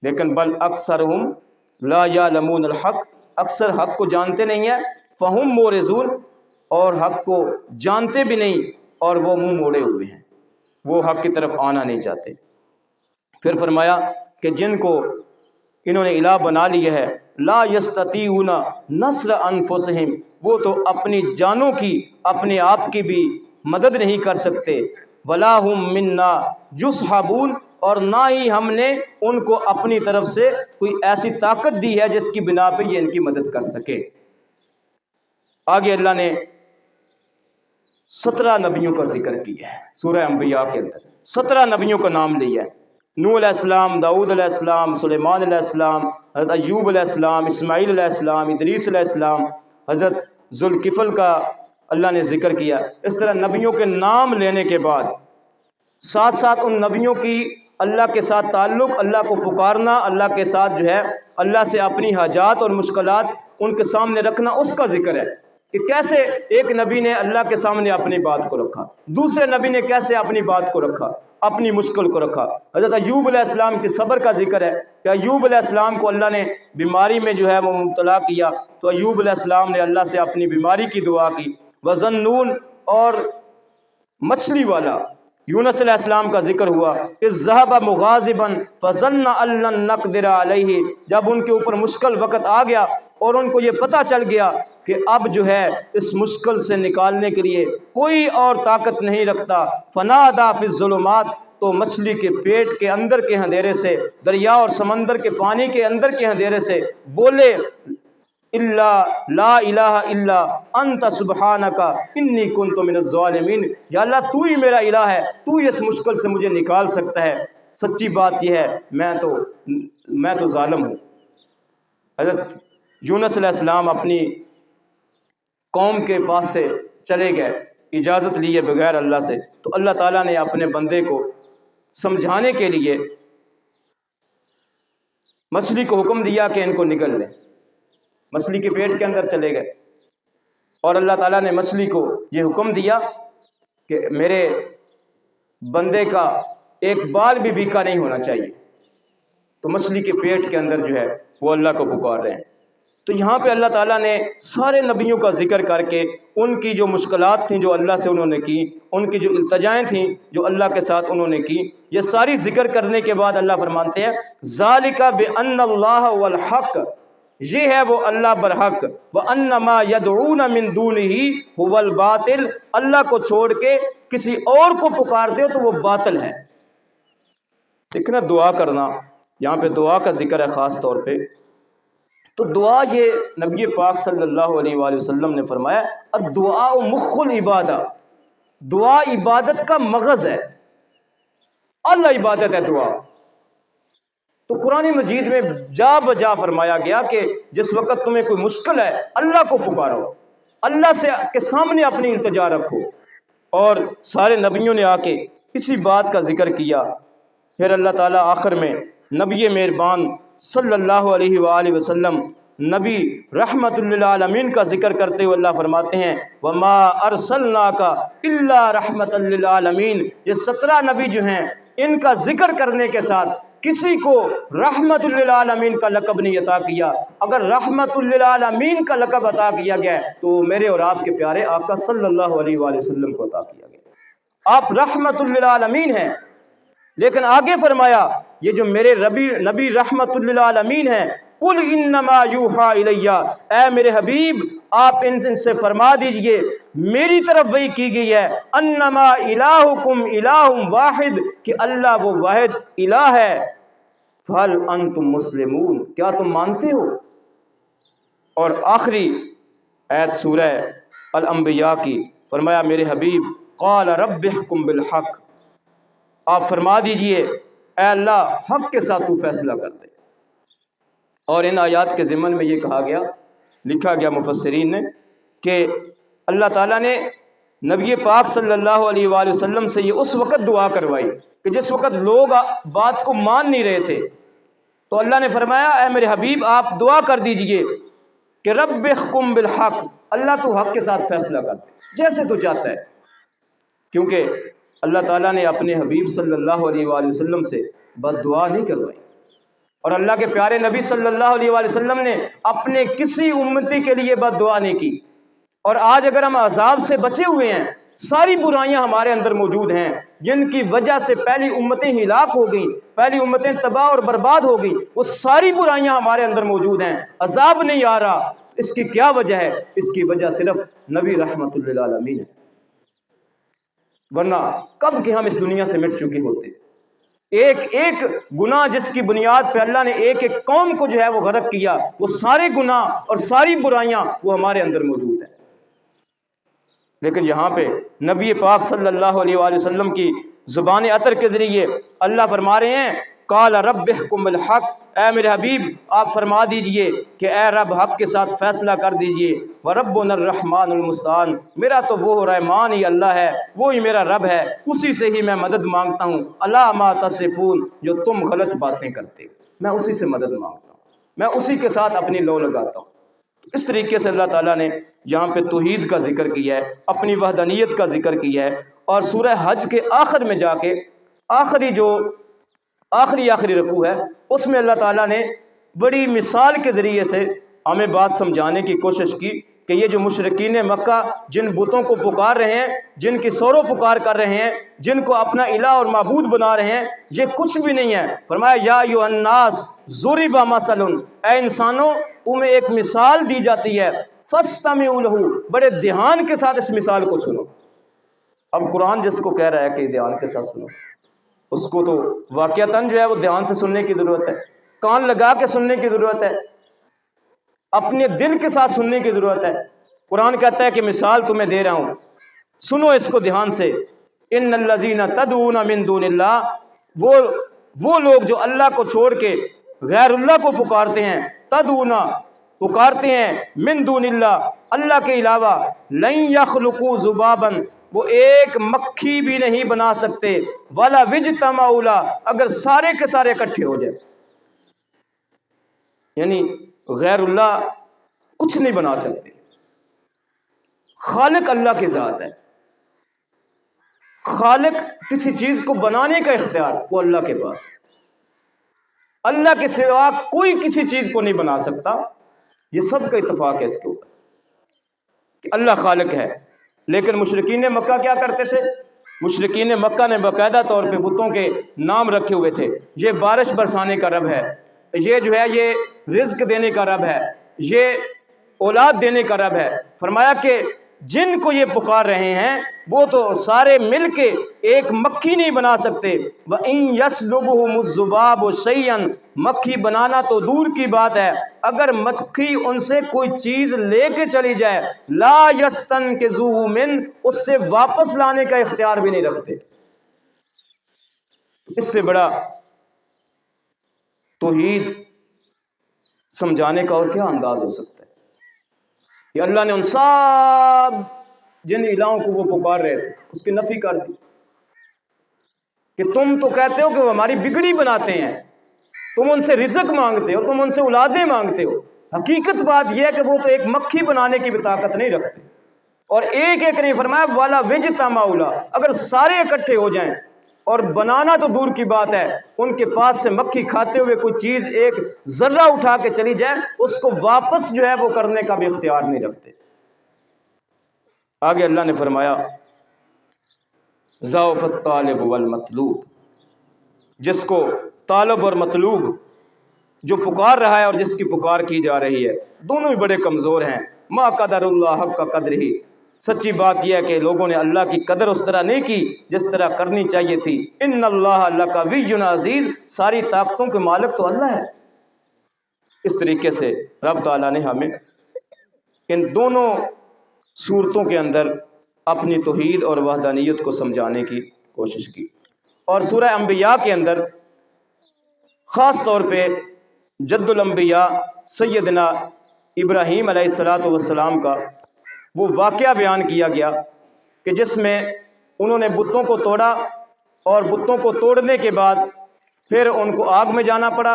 لیکن بل اکثرہم لا یعلمون الحق، اکثر حق کو جانتے نہیں ہیں، فہم مورزون، اور حق کو جانتے بھی نہیں اور وہ منہ موڑے ہوئے ہیں، وہ حق کی طرف آنا نہیں چاہتے۔ پھر فرمایا کہ جن کو انہوں نے الہ بنا لیا ہے، لا یستطیعون نصر انفسہم، وہ تو اپنی جانوں کی، اپنے آپ کی بھی مدد نہیں کر سکتے، ولا ہم منا یصحبون، اور نہ ہی ہم نے ان کو اپنی طرف سے کوئی ایسی طاقت دی ہے جس کی بنا پہ یہ ان کی مدد کر سکے۔ آگے اللہ نے 17 نبیوں کا ذکر کیا ہے سورہ انبیاء کے اندر، 17 نبیوں کا نام لیا ہے۔ نوح علیہ السلام، داؤد علیہ السلام، سلیمان علیہ السلام، حضرت ایوب علیہ السلام، اسماعیل علیہ السلام، ادریس علیہ السلام، حضرت ذوالکفل کا اللہ نے ذکر کیا۔ اس طرح نبیوں کے نام لینے کے بعد ساتھ ساتھ ان نبیوں کی اللہ کے ساتھ تعلق، اللہ کو پکارنا، اللہ کے ساتھ جو ہے اللہ سے اپنی حاجات اور مشکلات ان کے سامنے رکھنا، اس کا ذکر ہے کہ کیسے ایک نبی نے اللہ کے سامنے اپنی بات کو رکھا، دوسرے نبی نے کیسے اپنی بات کو رکھا، اپنی مشکل کو رکھا۔ حضرت ایوب علیہ السلام کے صبر کا ذکر ہے کہ ایوب علیہ السلام کو اللہ نے بیماری میں جو ہے وہ مبتلا کیا، تو ایوب علیہ السلام نے اللہ سے اپنی بیماری کی دعا کی۔ وذنون اور مچھلی والا یونس علیہ السلام کا ذکر ہوا، اذ ذهب مغاضبا فظن ان لن نقدر علیہ، جب ان کے اوپر مشکل وقت آ گیا اور ان کو یہ پتہ چل گیا کہ اب جو ہے اس مشکل سے نکالنے کے لیے کوئی اور طاقت نہیں رکھتا، فنادى فی الظلمات، تو مچھلی کے پیٹ کے اندر کے اندھیرے سے، دریا اور سمندر کے پانی کے اندر کے اندھیرے سے بولے، الا لا الہ الا انت سبحانک انی کنت من الظالمین، یا اللہ تو ہی میرا الہ ہے، تو ہی اس مشکل سے مجھے نکال سکتا ہے، سچی بات یہ ہے میں تو ظالم ہوں۔ حضرت یونس علیہ السلام اپنی قوم کے پاس سے چلے گئے اجازت لیے بغیر اللہ سے، تو اللہ تعالیٰ نے اپنے بندے کو سمجھانے کے لیے مچھلی کو حکم دیا کہ ان کو نگل لیں، مچھلی کے پیٹ کے اندر چلے گئے، اور اللہ تعالیٰ نے مچھلی کو یہ حکم دیا کہ میرے بندے کا ایک بال بھی بھیکا نہیں ہونا چاہیے، تو مچھلی کے پیٹ کے اندر جو ہے وہ اللہ کو پکار رہے ہیں۔ تو یہاں پہ اللہ تعالیٰ نے سارے نبیوں کا ذکر کر کے ان کی جو مشکلات تھیں جو اللہ سے انہوں نے کی، ان کی جو التجائیں تھیں جو اللہ کے ساتھ انہوں نے کی، یہ ساری ذکر کرنے کے بعد اللہ فرماتے ہیں ذالک بان اللہ هو الحق، یہ ہے وہ اللہ برحق، وان ما يدعون من دونه هو الباطل، اللہ کو چھوڑ کے کسی اور کو پکارتے ہو تو وہ باطل ہے۔ دیکھنا دعا کرنا، یہاں پہ دعا کا ذکر ہے خاص طور پہ، تو دعا یہ نبی پاک صلی اللہ علیہ وآلہ وسلم نے فرمایا الدعاء مخ العبادہ، دعا عبادت کا مغز ہے، اللہ عبادت ہے دعا۔ تو قرآن مجید میں جا بجا فرمایا گیا کہ جس وقت تمہیں کوئی مشکل ہے اللہ کو پکارو، اللہ سے کے سامنے اپنی التجا رکھو، اور سارے نبیوں نے آ کے اسی بات کا ذکر کیا۔ پھر اللہ تعالیٰ آخر میں نبی مہربان صلی اللہ علیہ وآلہ وسلم نبی رحمت للعالمین کا ذکر کرتے ہوئے اللہ فرماتے ہیں وما ارسلناک الا رحمت للعالمین، یہ 17 نبی جو ہیں ان کا ذکر کرنے کے ساتھ کسی کو رحمت للعالمین کا لقب نہیں عطا کیا۔ اگر رحمت للعالمین کا لقب عطا کیا گیا ہے تو میرے اور آپ کے پیارے آقا صلی اللہ علیہ وآلہ وسلم کو عطا کیا گیا، آپ رحمت للعالمین ہیں۔ لیکن آگے فرمایا یہ جو میرے نبی رحمت للعالمین ہیں، قل انما یوحی الیہ، اے میرے حبیب آپ ان سے فرما دیجئے میری طرف وحی کی گئی ہے، انما الہکم الہ واحد، کہ اللہ وہ واحد الہ ہے، فہل انتم مسلمون، کیا تم مانتے ہو؟ اور آخری آیت سورہ الانبیاء کی فرمایا میرے حبیب قال رب احکم بالحق، آپ فرما دیجئے اے اللہ حق کے ساتھ تو فیصلہ کر دے۔ اور ان آیات کے ضمن میں یہ کہا گیا، لکھا گیا مفسرین نے کہ اللہ تعالیٰ نے نبی پاک صلی اللہ علیہ وآلہ وسلم سے یہ اس وقت دعا کروائی کہ جس وقت لوگ بات کو مان نہیں رہے تھے، تو اللہ نے فرمایا اے میرے حبیب آپ دعا کر دیجئے کہ رب احکم بالحق، اللہ تو حق کے ساتھ فیصلہ کر دے جیسے تو چاہتا ہے، کیونکہ اللہ تعالیٰ نے اپنے حبیب صلی اللہ علیہ وآلہ وسلم سے بد دعا نہیں کروائی، اور اللہ کے پیارے نبی صلی اللہ علیہ وآلہ وسلم نے اپنے کسی امتی کے لیے بد دعا نہیں کی۔ اور آج اگر ہم عذاب سے بچے ہوئے ہیں، ساری برائیاں ہمارے اندر موجود ہیں جن کی وجہ سے پہلی امتیں ہلاک ہو گئیں، پہلی امتیں تباہ اور برباد ہو گئیں، وہ ساری برائیاں ہمارے اندر موجود ہیں، عذاب نہیں آ رہا، اس کی کیا وجہ ہے؟ اس کی وجہ صرف نبی رحمت للعالمین ہے، ورنہ کب کہ ہم اس دنیا سے مٹ چکے ہوتے۔ ایک ایک گناہ جس کی بنیاد پہ اللہ نے ایک ایک قوم کو جو ہے وہ غرق کیا، وہ سارے گناہ اور ساری برائیاں وہ ہمارے اندر موجود ہیں۔ لیکن یہاں پہ نبی پاک صلی اللہ علیہ وآلہ وسلم کی زبان اطر کے ذریعے اللہ فرما رہے ہیں قال رب احکم بالحق، اے میرے حبیب آپ فرما دیجئے کہ اے رب حق کے ساتھ فیصلہ کر دیجئے، وربنا الرحمن المستعان، میرا تو وہ رحمان ہی اللہ ہے، وہی میرا رب ہے، اسی سے ہی میں مدد مانگتا ہوں، الا ما تصفون، جو تم غلط باتیں کرتے ہو میں اسی سے مدد مانگتا ہوں، میں اسی کے ساتھ اپنی لو لگاتا ہوں۔ اس طریقے سے اللہ تعالیٰ نے یہاں پہ توحید کا ذکر کیا ہے، اپنی وحدانیت کا ذکر کیا ہے، اور سورہ حج کے آخر میں جا کے آخری رکوع ہے، اس میں اللہ تعالیٰ نے بڑی مثال کے ذریعے سے ہمیں بات سمجھانے کی کوشش کی کہ یہ جو مشرکین مکہ جن بتوں کو پکار رہے ہیں، جن کی سور و پکار کر رہے ہیں، جن کو اپنا الہ اور معبود بنا رہے ہیں، یہ کچھ بھی نہیں ہے۔ فرمایا یا ایھا الناس ضرب مثل، اے انسانوں تمہیں ایک مثال دی جاتی ہے، فاستمعوا لہ، بڑے دھیان کے ساتھ اس مثال کو سنو۔ اب قرآن جس کو کہہ رہا ہے کہ دھیان کے ساتھ سنو، اس کو تو واقعتاً جو ہے وہ دھیان سے سننے کی ضرورت ہے، کان لگا کے سننے کی ضرورت ہے، اپنے دل کے ساتھ سننے کی ضرورت ہے۔ قرآن کہتا ہے کہ مثال تمہیں دے رہا ہوں، سنو اس کو دھیان سے۔ ان الذین تدعون من دون اللہ، وہ لوگ جو اللہ کو چھوڑ کے غیر اللہ کو پکارتے ہیں، تدعون پکارتے ہیں، من دون اللہ اللہ کے علاوہ، لن یخلقوا ذبابا، وہ ایک مکھی بھی نہیں بنا سکتے، ولا وجتمعوا لہ، اگر سارے کے سارے اکٹھے ہو جائے، یعنی غیر اللہ کچھ نہیں بنا سکتے، خالق اللہ کی ذات ہے، خالق کسی چیز کو بنانے کا اختیار وہ اللہ کے پاس ہے، اللہ کے سوا کوئی کسی چیز کو نہیں بنا سکتا، یہ سب کا اتفاق ہے اس کے اوپر کہ اللہ خالق ہے۔ لیکن مشرکین مکہ کیا کرتے تھے؟ مشرکین مکہ نے باقاعدہ طور پہ بتوں کے نام رکھے ہوئے تھے، یہ بارش برسانے کا رب ہے، یہ جو ہے یہ رزق دینے کا رب ہے، یہ اولاد دینے کا رب ہے۔ فرمایا کہ جن کو یہ پکار رہے ہیں وہ تو سارے مل کے ایک مکھی نہیں بنا سکتے۔ وَإِن يَسْلُبْهُمُ الذُّبَابُ شَيْئًا، مکھی بنانا تو دور کی بات ہے، اگر مکھی ان سے کوئی چیز لے کے چلی جائے، لا يَسْتَنْقِذُوهُ مِنْ، اس سے واپس لانے کا اختیار بھی نہیں رکھتے۔ اس سے بڑا توحید سمجھانے کا اور کیا انداز ہو سکتا ہے کہ اللہ نے ان سب جن الہوں کو وہ پکار رہے تھے اس کی نفی کر دی کہ تم تو کہتے ہو کہ وہ ہماری بگڑی بناتے ہیں، تم ان سے رزق مانگتے ہو، تم ان سے اولادیں مانگتے ہو، حقیقت بات یہ ہے کہ وہ تو ایک مکھی بنانے کی بھی طاقت نہیں رکھتے، اور ایک ایک نہیں، فرمایا والا وجتمعوا لہ، اگر سارے اکٹھے ہو جائیں، اور بنانا تو دور کی بات ہے، ان کے پاس سے مکھی کھاتے ہوئے کوئی چیز ایک ذرہ اٹھا کے چلی جائے، اس کو واپس جو ہے وہ کرنے کا بھی اختیار نہیں رکھتے۔ آگے اللہ نے فرمایا ضعف الطالب والمطلوب، جس کو طالب اور مطلوب جو پکار رہا ہے اور جس کی پکار کی جا رہی ہے دونوں ہی بڑے کمزور ہیں۔ ما قدر اللہ حق قدر ہی، سچی بات یہ ہے کہ لوگوں نے اللہ کی قدر اس طرح نہیں کی جس طرح کرنی چاہیے تھی۔ ان اللہ لقوی عزیز، ساری طاقتوں کے مالک تو اللہ ہے۔ اس طریقے سے رب تعالیٰ نے ہمیں ان دونوں صورتوں کے اندر اپنی توحید اور وحدانیت کو سمجھانے کی کوشش کی، اور سورہ انبیاء کے اندر خاص طور پہ جد الانبیاء سیدنا ابراہیم علیہ السلام کا وہ واقعہ بیان کیا گیا کہ جس میں انہوں نے بتوں کو توڑا، اور بتوں کو توڑنے کے بعد پھر ان کو آگ میں جانا پڑا،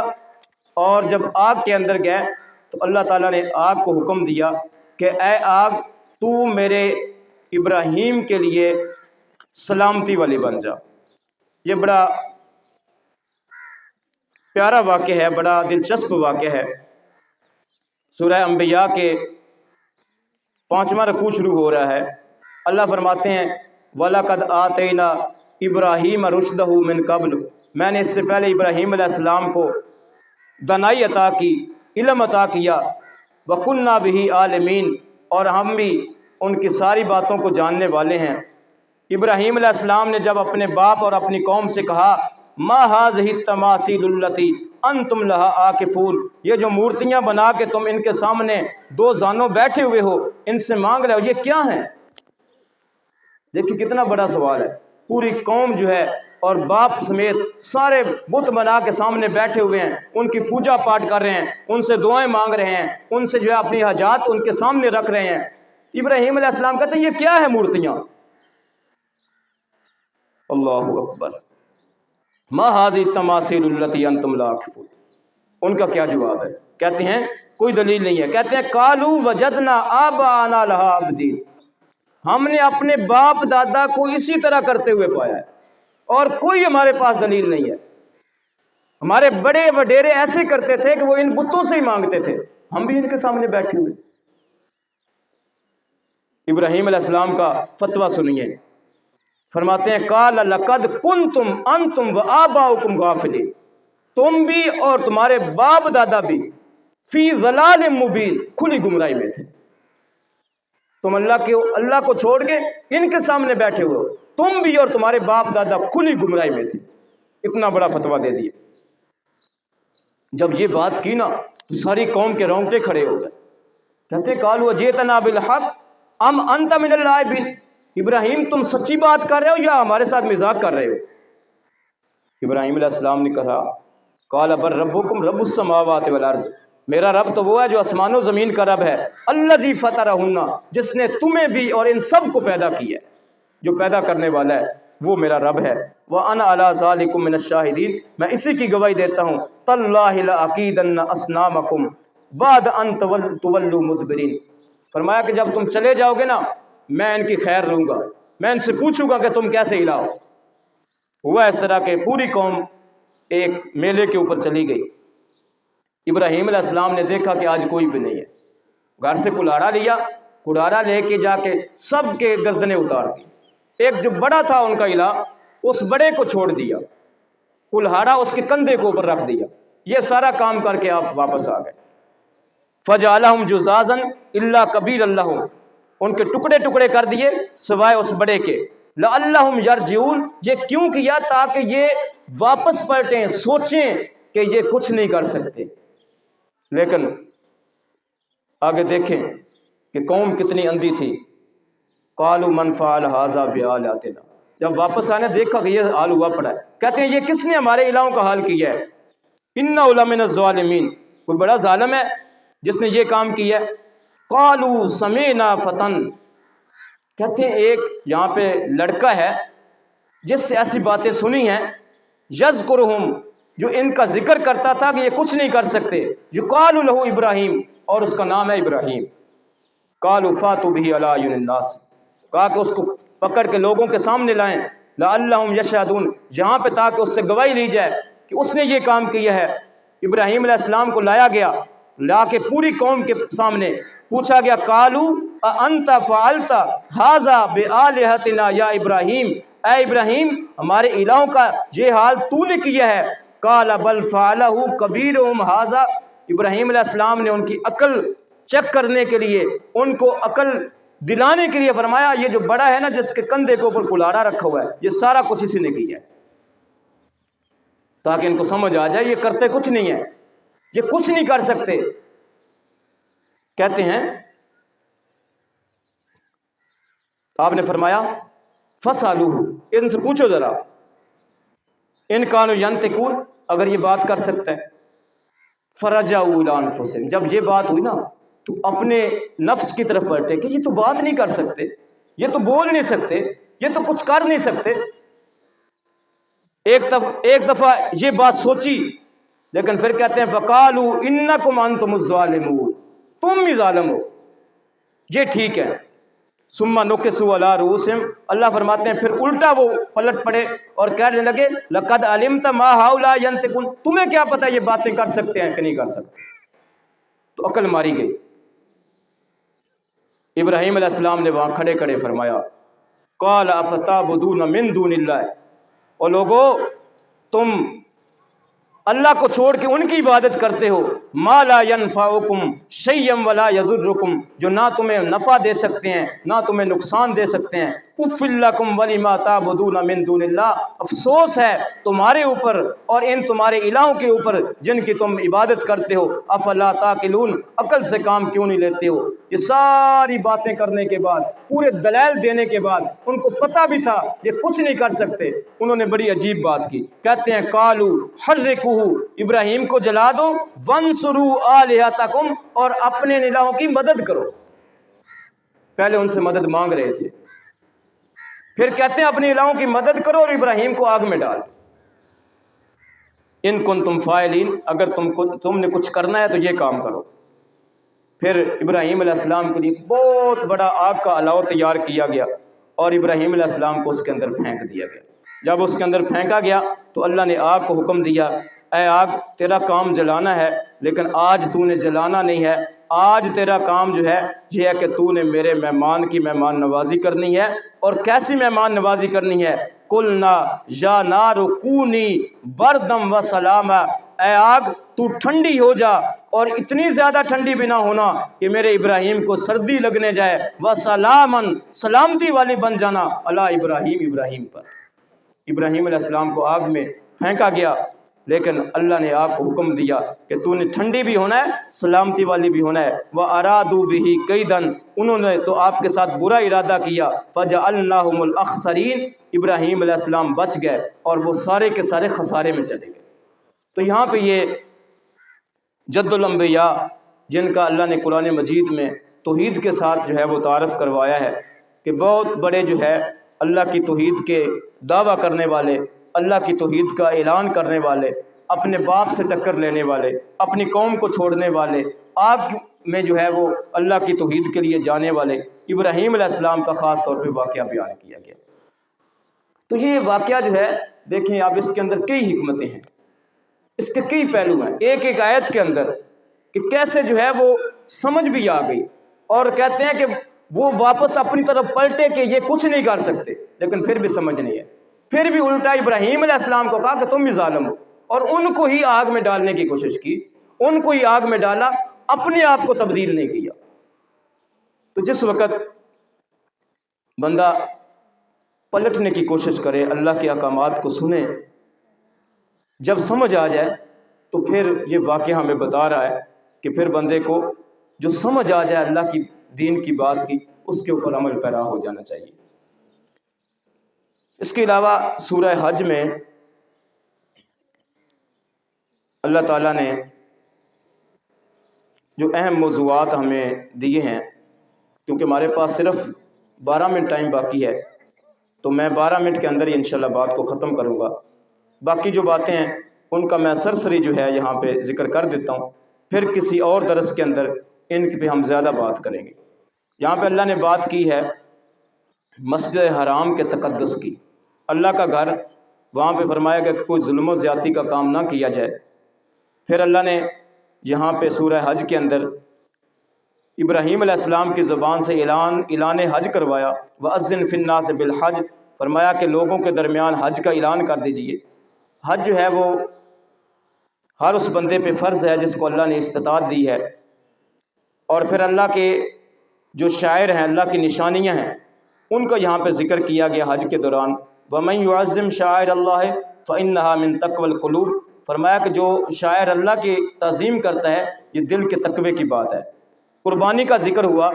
اور جب آگ کے اندر گئے تو اللہ تعالیٰ نے آگ کو حکم دیا کہ اے آگ تو میرے ابراہیم کے لیے سلامتی والی بن جا۔ یہ بڑا پیارا واقعہ ہے، بڑا دلچسپ واقعہ ہے۔ سورہ انبیاء کے 5واں رکوع شروع ہو رہا ہے، اللہ فرماتے ہیں وَلَقَدْ آتَيْنَا إِبْرَاهِيمَ رُشْدَهُ مِنْ قَبْلُ، میں نے اس سے پہلے ابراہیم علیہ السلام کو دانائی عطا کی، علم عطا کیا، وَكُنَّا بِهِ عَالِمِينَ، اور ہم بھی ان کی ساری باتوں کو جاننے والے ہیں۔ ابراہیم علیہ السلام نے جب اپنے باپ اور اپنی قوم سے کہا ما هذه التماثيل التي انتم لها عاکفون، یہ جو مورتیاں بنا کے تم ان کے سامنے دو زانوں بیٹھے ہوئے ہو، ان سے مانگ رہے ہو، یہ کیا ہیں؟ دیکھیے کتنا بڑا سوال ہے، پوری قوم جو ہے اور باپ سمیت سارے بت بنا کے سامنے بیٹھے ہوئے ہیں، ان کی پوجا پاٹ کر رہے ہیں، ان سے دعائیں مانگ رہے ہیں، ان سے جو ہے اپنی حاجات ان کے سامنے رکھ رہے ہیں۔ ابراہیم علیہ السلام کہتے ہیں یہ کیا ہے مورتیاں؟ اللہ اکبر، ما ھذی التماثیل التی انتم لا عاکفون۔ ان کا کیا جواب ہے؟ کہتے ہیں کوئی دلیل نہیں ہے، کہتے ہیں قالوا وجدنا آباءنا لها عابدین، ہم نے اپنے باپ دادا کو اسی طرح کرتے ہوئے پایا ہے اور کوئی ہمارے پاس دلیل نہیں ہے۔ ہمارے بڑے وڈیرے ایسے کرتے تھے کہ وہ ان بتوں سے ہی مانگتے تھے، ہم بھی ان کے سامنے بیٹھے ہوئے۔ ابراہیم علیہ السلام کا فتویٰ سنیے، فرماتے ہیں قال لقد کنتم انتم وآباؤکم غافلین، تم بھی اور تمہارے باپ دادا بھی فی ضلال مبین، کھلی گمراہی میں تھے۔ تم اللہ کو چھوڑ کے ان کے سامنے بیٹھے ہوئے ہو، تم بھی اور تمہارے باپ دادا کھلی گمراہی میں تھے۔ اتنا بڑا فتویٰ دے دیا۔ جب یہ بات کی نا تو ساری قوم کے رونگٹے کھڑے ہو گئے، کہتے قالوا جئتنا بالحق ام انت من اللاعبین، ابراہیم تم سچی بات کر رہے ہو یا ہمارے ساتھ مذاق کر رہے ہو؟ ابراہیم علیہ السلام نے کہا قال بل ربکم رب السماوات والارض، میرا رب تو وہ ہے جو آسمان و زمین کا رب ہے، الذی فطرہن، جس نے تمہیں بھی اور ان سب کو پیدا کیا ہے، جو پیدا کرنے والا ہے وہ میرا رب ہے۔ وَأَنَا عَلَىٰ ذَلِكُم مِّنَ الشَّاهِدِينَ، میں اسی کی گواہی دیتا ہوں، تَاللَّهِ لَأَكِيدَنَّ أَصْنَامَكُمْ بَعْدَ أَن تُوَلُّوا مُدْبِرِينَ، فرمایا کہ جب تم چلے جاؤ گے نا میں ان کی خیر لوں گا، میں ان سے پوچھوں گا کہ تم کیسے ہلاؤ۔ ہوا اس طرح کہ پوری قوم ایک میلے کے اوپر چلی گئی۔ ابراہیم علیہ السلام نے دیکھا کہ آج کوئی بھی نہیں ہے، گھر سے کلاڑا لیا، کلاڑا لے کے جا کے سب کے گردنیں اتار دی۔ ایک جو بڑا تھا ان کا الہ، اس بڑے کو چھوڑ دیا، کلہاڑا اس کے کندھے کو اوپر رکھ دیا، یہ سارا کام کر کے آپ واپس آ گئے۔ فَجَعَلَهُمْ جُذَاذًا إِلَّا كَبِيرًا لَهُمْ، ان کے ٹکڑے ٹکڑے کر دیے سوائے اس بڑے کے۔ لَعَلَّهُمْ يَرْجِعُونَ، یہ کیوں کیا؟ تاکہ یہ واپس پلٹیں، سوچیں کہ یہ کچھ نہیں کر سکتے۔ لیکن آگے دیکھیں کہ قوم کتنی اندھی تھی۔ قالوا من فعل هذا بآلهتنا، جب واپس آنے دیکھا کہ یہ حال ہوا پڑا ہے، کہتے ہیں یہ کس نے ہمارے الہوں کا حال کیا ہے؟ انہ لمن الظالمین، کوئی بڑا ظالم ہے جس نے یہ کام کیا ہے۔ قالوا سمعنا فتن، کہتے ہیں ایک یہاں پہ لڑکا ہے جس سے ایسی باتیں سنی ہیں، یذکرہم، جو ان کا ذکر کرتا تھا کہ یہ کچھ نہیں کر سکتے، یقال لہ ابراہیم، اور اس کا نام ہے ابراہیم۔ قالوا فاتوا بہ علی اعین الناس، کہا کہ اس کو پکڑ کے لوگوں کے سامنے لائیں، لعلہم یشہدون، یہاں پہ تاکہ اس سے گواہی لی جائے کہ اس نے یہ کام کیا ہے۔ ابراہیم علیہ السلام کو لایا گیا، لا کے پوری قوم کے سامنے پوچھا گیا قالوا اانت فعلت ھذا بآلہتنا یا ابراہیم، اے ابراہیم ہمارے الہوں کا یہ حال تو نے کیا ہے؟ قال بل فعلہ کبیرہم ھذا، ابراہیم علیہ السلام نے ان کی عقل چیک کرنے کے لیے، ان کو عقل دلانے کے لیے فرمایا یہ جو بڑا ہے نا جس کے کندھے کے اوپر کلاڑا رکھا ہوا ہے، یہ سارا کچھ اسی نے کیا ہے، تاکہ ان کو سمجھ آ جائے یہ کرتے کچھ نہیں ہے، یہ کچھ نہیں کر سکتے۔ کہتے ہیں آپ نے فرمایا فَاسْأَلُوهُ، ان سے پوچھو ذرا، ان کانوا ینطقون، اگر یہ بات کر سکتے ہیں۔ فَرَجَعُوا إِلَىٰ أَنفُسِهِمْ، جب یہ بات ہوئی نا تو اپنے نفس کی طرف پلٹے کہ یہ تو بات نہیں کر سکتے، یہ تو بول نہیں سکتے، یہ تو کچھ کر نہیں سکتے۔ ایک دفعہ یہ بات سوچی، لیکن پھر کہتے ہیں فَقَالُوا إِنَّكُمْ أَنْتُمُ الظَّالِمُونَ، تم ہی ظالم ہو، یہ ٹھیک ہے۔ ثُمَّ نُكِسُوا عَلَىٰ رُءُوسِهِمْ، اللہ فرماتے ہیں پھر الٹا وہ پلٹ پڑے اور کہنے لگے لَقَدْ عَلِمْتَ مَا هَؤُلَاءِ يَنطِقُونَ، تمہیں کیا پتہ یہ باتیں کر سکتے ہیں کہ نہیں کر سکتے؟ تو عقل ماری گئی۔ ابراہیم علیہ السلام نے وہاں کھڑے کھڑے فرمایا قَالَ أَفَتَعْبُدُونَ مِن دُونِ اللَّهِ، اور لوگو تم اللہ کو چھوڑ کے ان کی عبادت کرتے ہو، ما لا ینفعکم شیئا ولا یضرکم، جو نہ تمہیں نفع دے سکتے ہیں نہ تمہیں نقصان دے سکتے ہیں، اف لکم ولما تعبدون من دون اللہ، افسوس ہے تمہارے اوپر اور ان تمہارے الہوں کے اوپر جن کی تم عبادت کرتے ہو، افلا تعقلون، عقل سے کام کیوں نہیں لیتے ہو۔ یہ ساری باتیں کرنے کے بعد، پورے دلائل دینے کے بعد، ان کو پتہ بھی تھا یہ کچھ نہیں کر سکتے، انہوں نے بڑی عجیب بات کی، کہتے ہیں قالوا حرقوہ، ابراہیم کو جلا دو، وانصروا آلہتکم، اور اپنے الہوں کی مدد کرو۔ پہلے ان سے مدد مانگ رہے تھے، پھر کہتے ہیں اپنے الہوں کی مدد کرو اور ابراہیم کو آگ میں ڈال۔ ان کنتم فاعلین، اگر تم نے کچھ کرنا ہے تو یہ کام کرو۔ پھر ابراہیم علیہ السلام کے لیے بہت بڑا آگ کا الاؤ تیار کیا گیا اور ابراہیم علیہ السلام کو اس کے اندر پھینک دیا گیا۔ جب اس کے اندر پھینکا گیا تو اللہ نے آگ کو حکم دیا، اے آگ تیرا کام جلانا ہے، لیکن آج تو نے جلانا نہیں ہے، آج تیرا کام جو ہے یہ ہے کہ تو نے میرے مہمان کی مہمان نوازی کرنی ہے۔ اور کیسی مہمان نوازی کرنی ہے؟ قلنا یا نار کونی بردم و سلاما، اے آگ تو ٹھنڈی ہو جا اور اتنی زیادہ ٹھنڈی بھی نہ ہونا کہ میرے ابراہیم کو سردی لگنے جائے، و سلامن، سلامتی والی بن جانا، علی ابراہیم، ابراہیم پر۔ ابراہیم علیہ السلام کو آگ میں پھینکا گیا، لیکن اللہ نے آپ کو حکم دیا کہ تو نے ٹھنڈی بھی ہونا ہے، سلامتی والی بھی ہونا ہے۔ وَأَرَادُوا بِهِ كَيْدًا، انہوں نے تو آپ کے ساتھ برا ارادہ کیا، فَجَعَلْنَاهُمُ الْأَخْسَرِينَ، ابراہیم علیہ السلام بچ گئے اور وہ سارے کے سارے خسارے میں چلے گئے۔ تو یہاں پہ یہ جد الانبیاء جن کا اللہ نے قرآن مجید میں توحید کے ساتھ جو ہے وہ تعارف کروایا ہے کہ بہت بڑے جو ہے اللہ کی توحید کے دعویٰ کرنے والے، اللہ کی توحید کا اعلان کرنے والے، اپنے باپ سے ٹکر لینے والے، اپنی قوم کو چھوڑنے والے، آگ میں جو ہے وہ اللہ کی توحید کے لیے جانے والے ابراہیم علیہ السلام کا خاص طور پہ واقعہ بیان کیا گیا۔ تو یہ واقعہ جو ہے دیکھیں آپ، اس کے اندر کئی حکمتیں ہیں، اس کے کئی پہلو ہیں، ایک ایک آیت کے اندر کہ کیسے جو ہے وہ سمجھ بھی آ گئی، اور کہتے ہیں کہ وہ واپس اپنی طرف پلٹے کہ یہ کچھ نہیں کر سکتے، لیکن پھر بھی سمجھ نہیں ہے، پھر بھی الٹا ابراہیم علیہ السلام کو کہا کہ تم بھی ظالم ہو، اور ان کو ہی آگ میں ڈالنے کی کوشش کی، ان کو ہی آگ میں ڈالا، اپنے آپ کو تبدیل نہیں کیا۔ تو جس وقت بندہ پلٹنے کی کوشش کرے، اللہ کے احکامات کو سنے، جب سمجھ آ جائے تو پھر یہ واقعہ ہمیں بتا رہا ہے کہ پھر بندے کو جو سمجھ آ جائے اللہ کی دین کی بات کی، اس کے اوپر عمل پیرا ہو جانا چاہیے۔ اس کے علاوہ سورہ حج میں اللہ تعالیٰ نے جو اہم موضوعات ہمیں دیے ہیں، کیونکہ ہمارے پاس صرف 12 منٹ ٹائم باقی ہے، تو میں 12 منٹ کے اندر ہی انشاءاللہ بات کو ختم کروں گا۔ باقی جو باتیں ہیں ان کا میں سرسری جو ہے یہاں پہ ذکر کر دیتا ہوں، پھر کسی اور درس کے اندر ان پہ ہم زیادہ بات کریں گے۔ یہاں پہ اللہ نے بات کی ہے مسجد حرام کے تقدس کی، اللہ کا گھر، وہاں پہ فرمایا گیا کہ کوئی ظلم و زیادتی کا کام نہ کیا جائے۔ پھر اللہ نے یہاں پہ سورہ حج کے اندر ابراہیم علیہ السلام کی زبان سے اعلان حج کروایا، وَأَذِّن فِي النَّاسِ بِالْحَجِّ، فرمایا کہ لوگوں کے درمیان حج کا اعلان کر دیجئے۔ حج جو ہے وہ ہر اس بندے پہ فرض ہے جس کو اللہ نے استطاعت دی ہے، اور پھر اللہ کے جو شاعر ہیں، اللہ کی نشانیاں ہیں، ان کا یہاں پہ ذکر کیا گیا حج کے دوران۔ وَمَن يُعَظِّمْ شَعَائِرَ اللَّهِ فَإِنَّهَا مِن تَقْوَى الْقُلُوبِ، فرمایا کہ جو شاعر اللہ کی تعظیم کرتا ہے یہ دل کے تقوی کی بات ہے۔ قربانی کا ذکر ہوا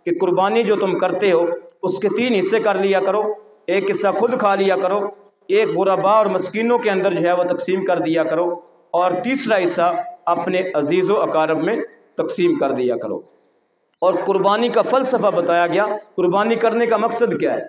کہ قربانی جو تم کرتے ہو اس کے 3 حصے کر لیا کرو، ایک حصہ خود کھا لیا کرو، ایک غرباء اور مسکینوں کے اندر جو ہے وہ تقسیم کر دیا کرو، اور تیسرا حصہ اپنے عزیز و اقارب میں تقسیم کر دیا کرو۔ اور قربانی کا فلسفہ بتایا گیا، قربانی کرنے کا مقصد کیا ہے؟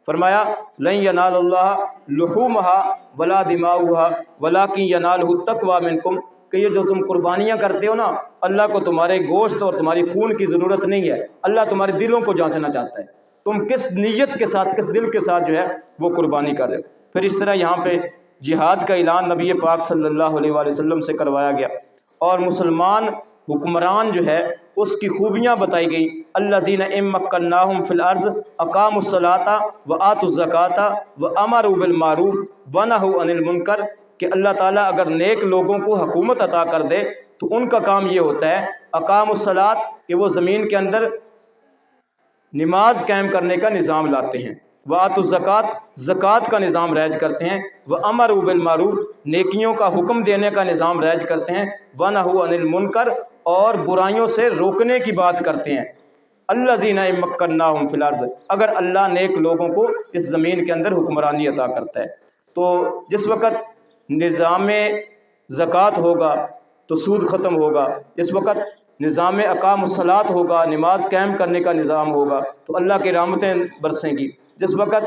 فرمایا لن ینال اللہ لحومها ولا دماؤها ولکن ینالہ التقوی منکم، کہ یہ جو تم قربانیاں کرتے ہو نا، اللہ کو تمہارے گوشت اور تمہاری خون کی ضرورت نہیں ہے، اللہ تمہارے دلوں کو جانچنا چاہتا ہے، تم کس نیت کے ساتھ، کس دل کے ساتھ جو ہے وہ قربانی کر رہے ہو۔ پھر اس طرح یہاں پہ جہاد کا اعلان نبی پاک صلی اللہ علیہ وآلہ وسلم سے کروایا گیا، اور مسلمان حکمران جو ہے اس کی خوبیاں بتائی گئی۔ الذین ان مکناہم فی الارض اقاموا الصلاۃ وآتوا الزکاۃ وامروا بالمعروف ونہوا عن المنکر، کہ اللہ تعالیٰ اگر نیک لوگوں کو حکومت عطا کر دے تو ان کا کام یہ ہوتا ہے اقام الصلاۃ، کہ وہ زمین کے اندر نماز قائم کرنے کا نظام لاتے ہیں، وآتوا الزکوٰۃ، زکوٰۃ کا نظام رائج کرتے ہیں، وامروا بالمعروف، نیکیوں کا حکم دینے کا نظام رائج کرتے ہیں، ونہوا عن المنکر، اور برائیوں سے روکنے کی بات کرتے ہیں۔ الذین مکناہم فی الارض، اگر اللہ نیک لوگوں کو اس زمین کے اندر حکمرانی عطا کرتا ہے تو جس وقت نظام زکوٰۃ ہوگا تو سود ختم ہوگا، جس وقت نظام اقام الصلاۃ ہوگا، نماز قائم کرنے کا نظام ہوگا تو اللہ کی رحمتیں برسیں گی، جس وقت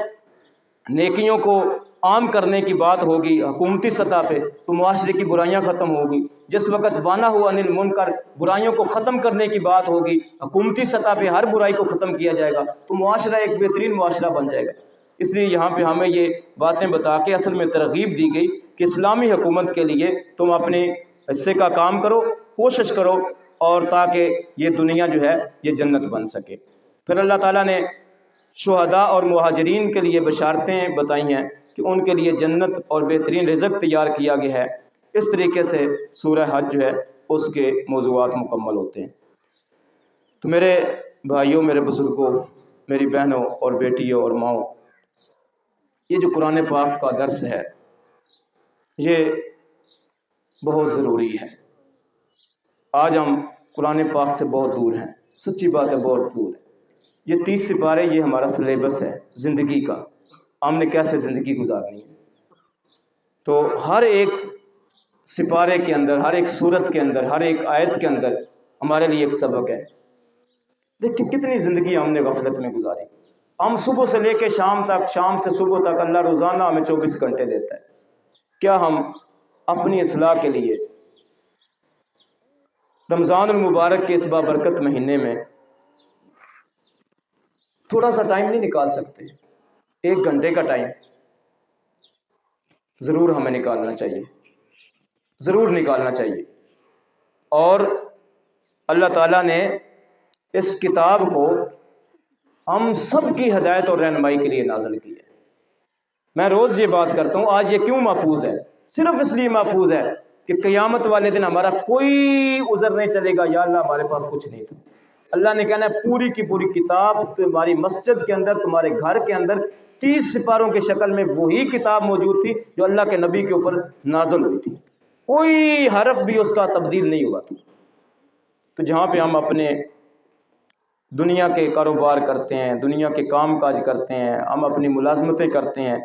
نیکیوں کو عام کرنے کی بات ہوگی حکومتی سطح پہ تو معاشرے کی برائیاں ختم ہوگی، جس وقت وانہوا عن المنکر، برائیوں کو ختم کرنے کی بات ہوگی حکومتی سطح پہ ہر برائی کو ختم کیا جائے گا تو معاشرہ ایک بہترین معاشرہ بن جائے گا۔ اس لیے یہاں پہ ہمیں یہ باتیں بتا کے اصل میں ترغیب دی گئی کہ اسلامی حکومت کے لیے تم اپنے حصے کا کام کرو، کوشش کرو، اور تاکہ یہ دنیا جو ہے یہ جنت بن سکے۔ پھر اللہ تعالیٰ نے شہداء اور مہاجرین کے لیے بشارتیں بتائی ہیں کہ ان کے لیے جنت اور بہترین رزق تیار کیا گیا ہے۔ اس طریقے سے سورہ حج جو ہے اس کے موضوعات مکمل ہوتے ہیں۔ تو میرے بھائیوں، میرے بزرگوں، میری بہنوں اور بیٹیوں اور ماؤں، یہ جو قرآن پاک کا درس ہے یہ بہت ضروری ہے۔ آج ہم قرآن پاک سے بہت دور ہیں، سچی بات ہے، بہت دور ہے۔ یہ 30 سپارے یہ ہمارا سلیبس ہے زندگی کا، ہم نے کیسے زندگی گزارنی ہے۔ تو ہر ایک سپارے کے اندر، ہر ایک سورت کے اندر، ہر ایک آیت کے اندر ہمارے لیے ایک سبق ہے۔ دیکھیں کتنی زندگی ہم نے غفلت میں گزاری۔ ہم صبح سے لے کے شام تک، شام سے صبح تک، اللہ روزانہ ہمیں 24 گھنٹے دیتا ہے۔ کیا ہم اپنی اصلاح کے لیے رمضان المبارک کے اس بابرکت مہینے میں تھوڑا سا ٹائم نہیں نکال سکتے؟ 1 گھنٹے کا ٹائم ضرور ہمیں نکالنا چاہیے، ضرور نکالنا چاہیے۔ اور اللہ تعالیٰ نے اس کتاب کو ہم سب کی ہدایت اور رہنمائی کے لیے نازل کی ہے۔ میں روز یہ بات کرتا ہوں، آج یہ کیوں محفوظ ہے؟ صرف اس لیے محفوظ ہے کہ قیامت والے دن ہمارا کوئی عذر نہیں چلے گا، یا اللہ ہمارے پاس کچھ نہیں تھا۔ اللہ نے کہنا ہے پوری کی پوری کتاب تمہاری مسجد کے اندر، تمہارے گھر کے اندر 30 سپاروں کی شکل میں وہی کتاب موجود تھی جو اللہ کے نبی کے اوپر نازل ہوئی تھی، کوئی حرف بھی اس کا تبدیل نہیں ہوا تھا۔ تو جہاں پہ ہم اپنے دنیا کے کاروبار کرتے ہیں، دنیا کے کام کاج کرتے ہیں، ہم اپنی ملازمتیں کرتے ہیں،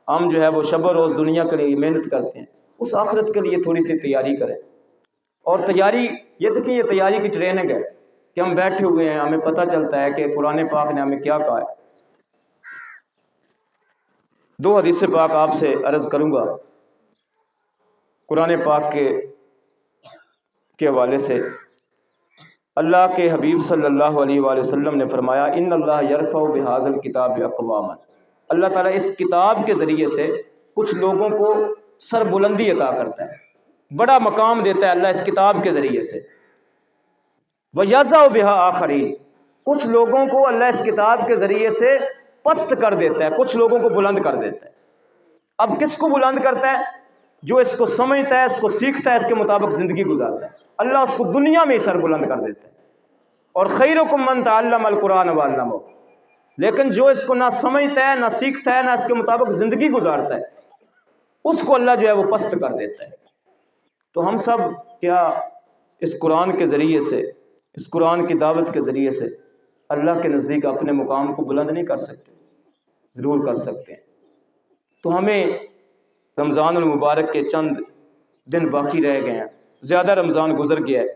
ہم جو ہے وہ شب و روز دنیا کے لیے محنت کرتے ہیں، اس آخرت کے لیے تھوڑی سی تیاری کریں۔ اور تیاری، یہ دیکھیں یہ تیاری کی ٹریننگ ہے کہ ہم بیٹھے ہوئے ہیں، ہمیں پتہ چلتا ہے کہ قرآن پاک نے ہمیں کیا کہا ہے۔ 2 حدیث پاک آپ سے عرض کروں گا قرآن پاک کے حوالے سے۔ اللہ کے حبیب صلی اللہ علیہ وآلہ وسلم نے فرمایا ان اللہ یرفع بہذا الکتاب اقواما، اللہ تعالیٰ اس کتاب کے ذریعے سے کچھ لوگوں کو سربلندی عطا کرتا ہے، بڑا مقام دیتا ہے اللہ اس کتاب کے ذریعے سے۔ وَيَضَعُ بِهَا آخَرِينَ، کچھ لوگوں کو اللہ اس کتاب کے ذریعے سے پست کر دیتا ہے، کچھ لوگوں کو بلند کر دیتا ہے۔ اب کس کو بلند کرتا ہے؟ جو اس کو سمجھتا ہے، اس کو سیکھتا ہے، اس کے مطابق زندگی گزارتا ہے، اللہ اس کو دنیا میں ہی سر بلند کر دیتا ہے۔ اور خیرکم من تعلم القرآن وعلمہ، لیکن جو اس کو نہ سمجھتا ہے، نہ سیکھتا ہے، نہ اس کے مطابق زندگی گزارتا ہے، اس کو اللہ جو ہے وہ پست کر دیتا ہے۔ تو ہم سب کیا اس قرآن کے ذریعے سے، اس قرآن کی دعوت کے ذریعے سے اللہ کے نزدیک اپنے مقام کو بلند نہیں کر سکتے؟ ضرور کر سکتے ہیں۔ تو ہمیں رمضان المبارک کے چند دن باقی رہ گئے ہیں، زیادہ رمضان گزر گیا ہے،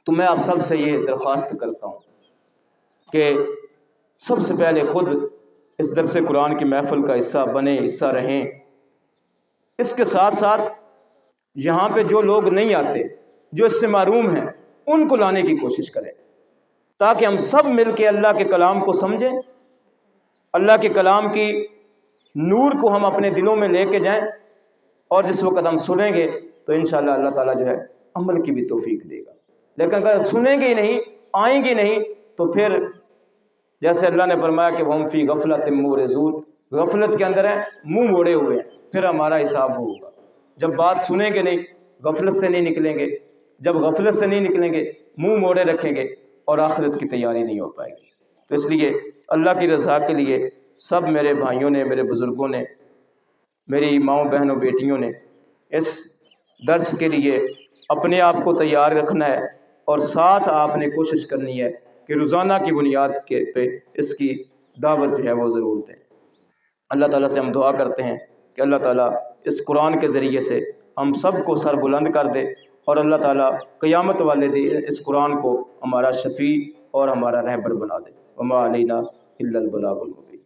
تو میں آپ سب سے یہ درخواست کرتا ہوں کہ سب سے پہلے خود اس درس قرآن کی محفل کا حصہ بنیں، حصہ رہیں۔ اس کے ساتھ ساتھ یہاں پہ جو لوگ نہیں آتے، جو اس سے محروم ہیں، ان کو لانے کی کوشش کریں تاکہ ہم سب مل کے اللہ کے کلام کو سمجھیں، اللہ کے کلام کی نور کو ہم اپنے دلوں میں لے کے جائیں، اور جس وقت ہم سنیں گے تو انشاءاللہ اللہ تعالیٰ جو ہے عمل کی بھی توفیق دے گا۔ لیکن اگر سنیں گے ہی نہیں، آئیں گے نہیں، تو پھر جیسے اللہ نے فرمایا کہ ہم فی غفلت معرضون، غفلت کے اندر ہیں، منہ موڑے ہوئے ہیں، پھر ہمارا حساب ہوگا۔ جب بات سنیں گے نہیں، غفلت سے نہیں نکلیں گے، جب غفلت سے نہیں نکلیں گے منہ موڑے رکھیں گے اور آخرت کی تیاری نہیں ہو پائے گی۔ تو اس لیے اللہ کی رضا کے لیے سب میرے بھائیوں نے، میرے بزرگوں نے، میری ماؤں بہنوں بیٹیوں نے اس درس کے لیے اپنے آپ کو تیار رکھنا ہے، اور ساتھ آپ نے کوشش کرنی ہے کہ روزانہ کی بنیاد کے پہ اس کی دعوت جو ہے وہ ضرور دیں۔ اللہ تعالیٰ سے ہم دعا کرتے ہیں کہ اللہ تعالیٰ اس قرآن کے ذریعے سے ہم سب کو سر بلند کر دے، اور اللہ تعالیٰ قیامت والے دن اس قرآن کو ہمارا شفیع اور ہمارا رہبر بنا دے۔ وما علینا الا البلاغ المبین۔